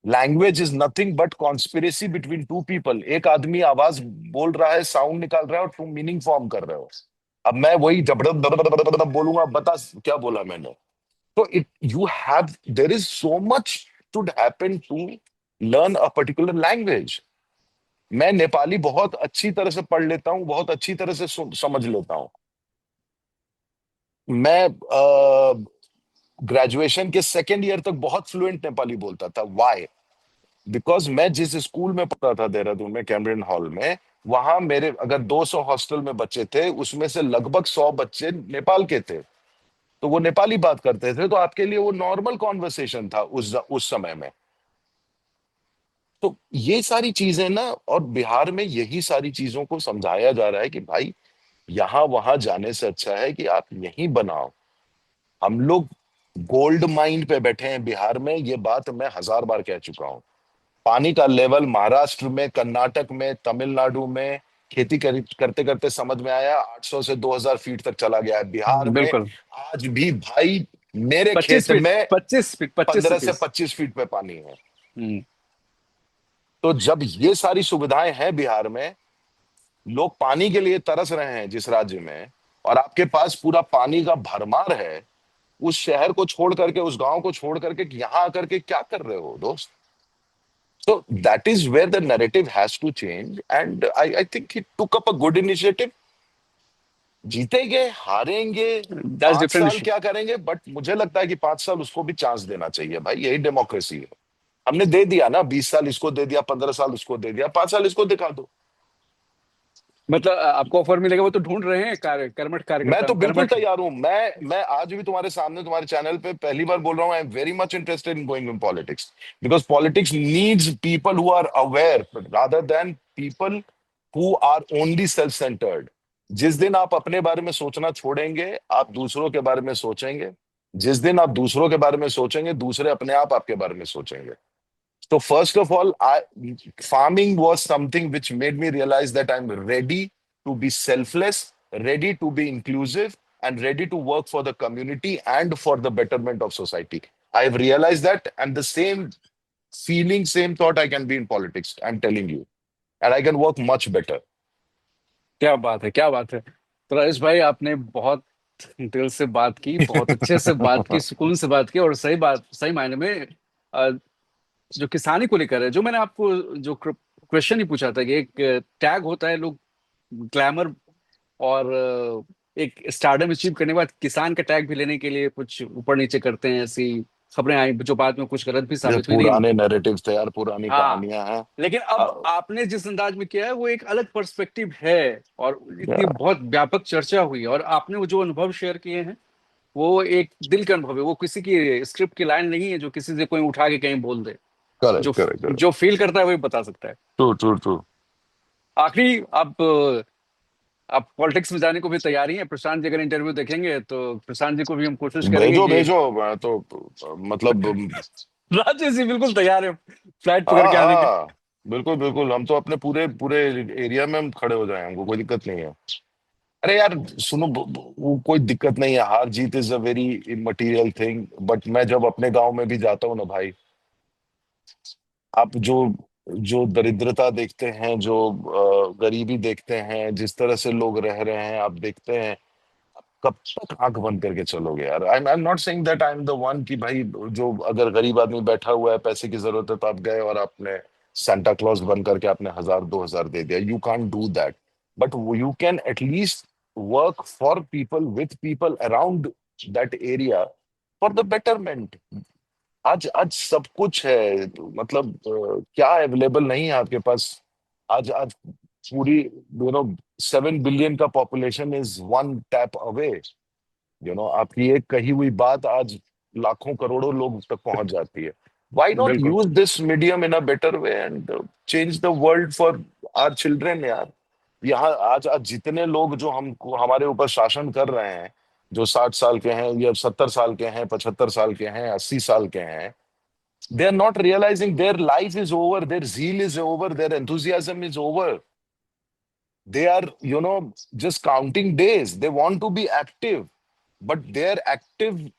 Language is nothing but conspiracy between two people. एक आदमी आवाज बोल रहा है, साउंड निकाल रहा है, और तुम मीनिंग फॉर्म कर रहे हो। अब मैं वही जबरदस्त बोलूंगा, बता क्या बोला मैंने? तो it you have there is so much should happen to learn a particular language. मैं नेपाली बहुत अच्छी तरह से पढ़ लेता हूँ, बहुत अच्छी तरह से समझ लेता हूँ। मैं ग्रेजुएशन के सेकेंड ईयर तक बहुत फ्लुएंट नेपाली बोलता था। वाई? बिकॉज मैं जिस स्कूल में पढ़ता था देहरादून में, कैम्ब्रियन हॉल में, वहां मेरे अगर 200 हॉस्टल में बच्चे थे, उसमें से लगभग 100 बच्चे नेपाल के थे। तो वो नेपाली बात करते थे, तो आपके लिए वो नॉर्मल कॉन्वर्सेशन था उस समय में। तो ये सारी चीजें ना, और बिहार में यही सारी चीजों को समझाया जा रहा है कि भाई यहां वहां जाने से अच्छा है कि आप यहीं बनाओ। हम लोग गोल्ड माइन पे बैठे हैं बिहार में, ये बात मैं 1000 बार कह चुका हूं। पानी का लेवल महाराष्ट्र में, कर्नाटक में, तमिलनाडु में खेती करते करते समझ में आया 800 से 2000 फीट तक चला गया है। बिहार में बिल्कुल। आज भी भाई मेरे 25 खेत फीट, में 25 फीट, 25 से 15 से 30। 25 फीट पे पानी है। हम्म। तो जब ये सारी सुविधाएं हैं बिहार में, लोग पानी के लिए तरस रहे हैं जिस राज्य में, और आपके पास पूरा पानी का भरमार है, उस शहर को छोड़ करके, उस गांव को छोड़ करके यहां आकर के क्या कर रहे हो दोस्त? So that is where the narrative has to change, and I think he took up a good initiative. जीतेंगे हारेंगे, दैट्स 5 साल डिफरेंट। क्या करेंगे, बट मुझे लगता है कि 5 साल उसको भी चांस देना चाहिए भाई, यही डेमोक्रेसी है। हमने दे दिया ना, 20 साल इसको दे दिया, 15 साल उसको दे दिया, 5 साल इसको दिखा दो। मतलब आपको ऑफर मिलेगा, वो तो ढूंढ रहे हैं कर्मठ मैं कार्यकर्ता, तो बिल्कुल कर्मठ। तैयार हूं। मैं आज भी तुम्हारे सामने तुम्हारे चैनल पे पहली बार बोल रहा हूं, I am very much interested in going in politics, because politics needs people who are aware rather than people who are only self centred. जिस दिन आप अपने बारे में सोचना छोड़ेंगे, आप दूसरों के बारे में सोचेंगे। जिस दिन आप दूसरों के बारे में सोचेंगे, दूसरे अपने आप आपके बारे में सोचेंगे। So first of all, farming was something which made me realize that I'm ready to be selfless, ready to be inclusive, and ready to work for the community and for the betterment of society. I've realized that, and the same feeling, same thought I can be in politics. I'm telling you, and I can work much better. क्या बात है, क्या बात है। तो राजेश भाई, आपने बहुत दिल से बात की, बहुत अच्छे से बात की, सुकून से बात की, और सही बात, सही मायने में अ, जो किसानी को लेकर है, जो मैंने आपको जो क्वेश्चन ही पूछा था कि एक टैग होता है, लोग ग्लैमर और एक स्टारडम अचीव करने के बाद किसान का टैग भी लेने के लिए कुछ ऊपर नीचे करते हैं, ऐसी खबरें आई जो बाद में कुछ गलत भी ये साबित हुई, लेकिन पुराने नैरेटिव थे यार, पुरानी हाँ। कहानियां हैं। लेकिन अब आपने जिस अंदाज में किया है वो एक अलग पर्सपेक्टिव है, और इतनी Yeah, बहुत व्यापक चर्चा हुई, और आपने वो जो अनुभव शेयर किए हैं वो एक दिल का अनुभव है, वो किसी की स्क्रिप्ट की लाइन नहीं है जो किसी से कोई उठा के कहीं बोल दे। correct, जो correct, correct. जो फील करता है वही बता सकता है। True, true, true. आखिरी, आप आप पॉलिटिक्स में जाने को भी तैयार ही हैं? प्रशांत जी अगर इंटरव्यू देखेंगे तो प्रशांत जी को भी हम कोशिश करेंगे भेजो कि भेजो, मैं तो मतलब राजेश जी बिल्कुल तैयार है फ्लाइट पकड़ हाँ के आने के। हाँ, बिल्कुल बिल्कुल, हम तो अपने पूरे पूरे एरिया में हम खड़े हो जाए, हमको कोई दिक्कत नहीं है। अरे यार सुनो, वो कोई दिक्कत नहीं है, हार जीत is a very immaterial thing, but मैं जब अपने गांव में भी जाता हूँ ना भाई, आप जो जो दरिद्रता देखते हैं, जो गरीबी देखते हैं, जिस तरह से लोग रह रहे हैं, आप देखते हैं, कब तक आंख बंद करके चलोगे यार? आई am not saying that I am the one कि भाई, जो अगर गरीब आदमी बैठा हुआ है, पैसे की जरूरत है, तो आप गए और आपने सांता क्लॉज बन करके आपने 1,000 2,000 दे दिया, you can't do that. But you can at least work for people, with people around that area, for the betterment. आज आज सब कुछ है, मतलब क्या अवेलेबल नहीं है आपके पास? आज आज पूरी, 7 बिलियन का population is one tap away. आपकी एक कही हुई बात आज लाखों करोड़ों लोग तक पहुंच जाती है। व्हाई नॉट बिल्कुल। Use this medium in a better way and change the world for our children यार। यहाँ आज आज जितने लोग जो हमको हमारे ऊपर शासन कर रहे हैं, जो 60 साल के हैं या 70 साल के हैं, 75 साल के हैं, 80 साल के हैं, they are not realizing their life is over, their zeal is over, their enthusiasm is over. They are, just counting days. They want to be active, but their actively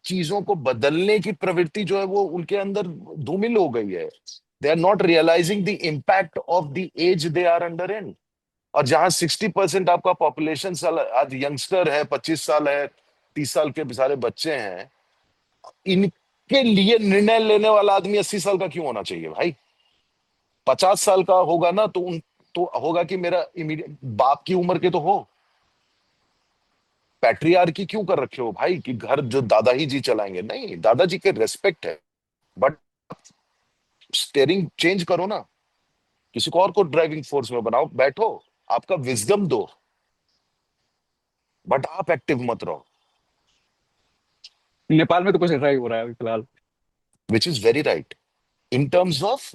चीजों को बदलने की प्रवृत्ति जो है वो उनके अंदर धूमिल हो गई है। They are not realizing the impact of the age they are under in. और जहां 60% आपका पॉपुलेशन साल आज यंगस्टर है, 25 साल है, 30 साल के सारे बच्चे हैं, इनके लिए निर्णय लेने वाला आदमी 80 साल का क्यों होना चाहिए भाई? 50 साल का होगा ना, तो होगा कि मेरा इमीडिएट बाप की उम्र के तो हो। पैट्रियार्की क्यों कर रखे हो भाई कि घर जो दादा ही जी चलाएंगे? नहीं, दादाजी के रेस्पेक्ट है, बट स्टेयरिंग चेंज करो ना, किसी को और को ड्राइविंग फोर्स में बनाओ, बैठो, आपका विजडम दो, बट आप एक्टिव मत रहो। नेपाल में तो कुछ ऐसा ही हो रहा है अभी फिलहाल। Which is very right, in terms of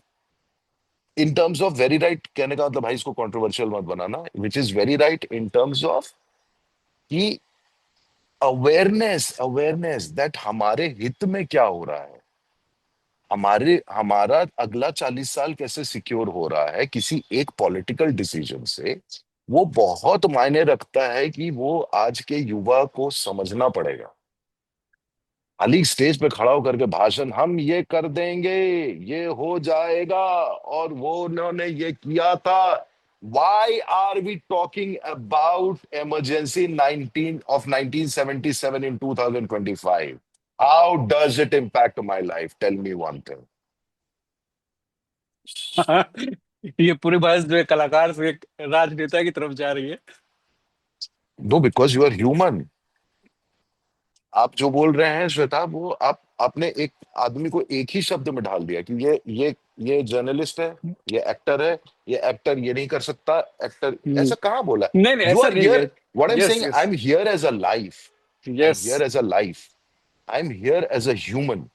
in terms of very right कहने का मतलब भाई इसको कंट्रोवर्शियल मत बनाना, which is very right in terms of कि अवेयरनेस अवेयरनेस दैट हमारे हित में क्या हो रहा है, हमारा अगला 40 साल कैसे सिक्योर हो रहा है किसी एक पॉलिटिकल डिसीजन से, वो बहुत मायने रखता है कि वो आज के युवा को समझना पड़ेगा। खाली स्टेज पे खड़ा होकर के भाषण, हम ये कर देंगे, ये हो जाएगा, और वो उन्होंने ये किया था। Why are we talking about emergency 1977 in 2025? How does it impact my life? Tell me one thing. ये पूरी बहस जो है कलाकार से एक राजनेता की तरफ जा रही है। No, because you are human. आप जो बोल रहे हैं श्वेता, वो आपने एक आदमी को एक ही शब्द में ढाल दिया कि ये जर्नलिस्ट है, ये एक्टर है, ये एक्टर ये नहीं कर सकता, एक्टर ऐसा कहाँ बोला? नहीं नहीं, यू ऐसा आर नहीं है। Here, what I am yes saying, I yes. Am here as a life, I am yes. Here as a life, I am here as a human, so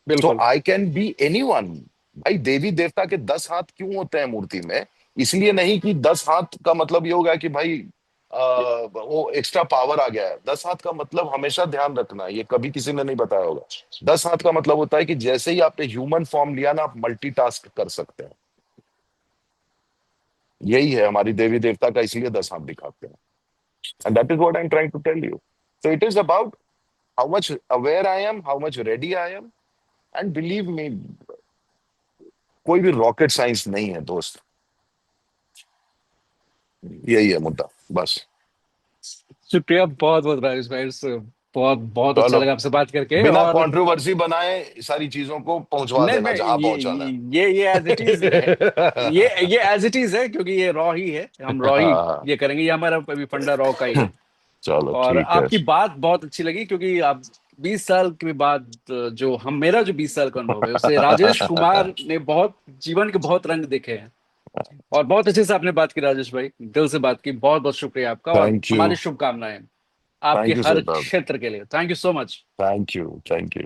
बिल्कुल। I can be anyone. भाई देवी देवता के 10 हाथ क्यों होते हैं मूर्ति में? इसलिए नहीं कि 10 हाथ का मतलब ये होगा कि भाई वो एक्स्ट्रा पावर आ गया है। 10 हाथ का मतलब हमेशा ध्यान रखना, ये कभी किसी ने नहीं बताया होगा। 10 हाथ का मतलब होता है कि जैसे ही आपने ह्यूमन फॉर्म लिया ना, आप मल्टीटास्क कर सकते हैं। यही है हमारी देवी देवता का, इसलिए 10 हाथ दिखाते हैं। And that is what I am trying to tell you. So it is about how much aware I am, how much ready I am, and believe me, कोई भी रॉकेट साइंस नहीं है दोस्त। यही है मुद्दा, बस। शुक्रिया बहुत बहुत राजेश भाई, बहुत बहुत अच्छा चलो, लगा आपसे बात करके। बिना और कंट्रोवर्सी बनाए सारी चीजों को पहुंचवा नहीं देना मैं जहां पहुंचाना है। ये एज इट इज है। ये एज इट इज है क्योंकि ये रॉ ही है, हम रॉ ही हाँ, ये करेंगे, ये हमारा अभी फंडा रॉ का ही है। चलो और ठीक है। आपकी बात बहुत अच्छी लगी क्योंकि आप 20 साल के बाद जो हम मेरा जो 20 साल का अनुभव है उससे राजेश कुमार ने बहुत जीवन के बहुत रंग देखे हैं। और बहुत अच्छे से आपने बात की राजेश भाई, दिल से बात की, बहुत बहुत शुक्रिया आपका और थैंक यू, हमारी शुभकामनाएं आपके थैंक यू हर श्वेता, क्षेत्र के लिए। Thank you so much. Thank you, thank you.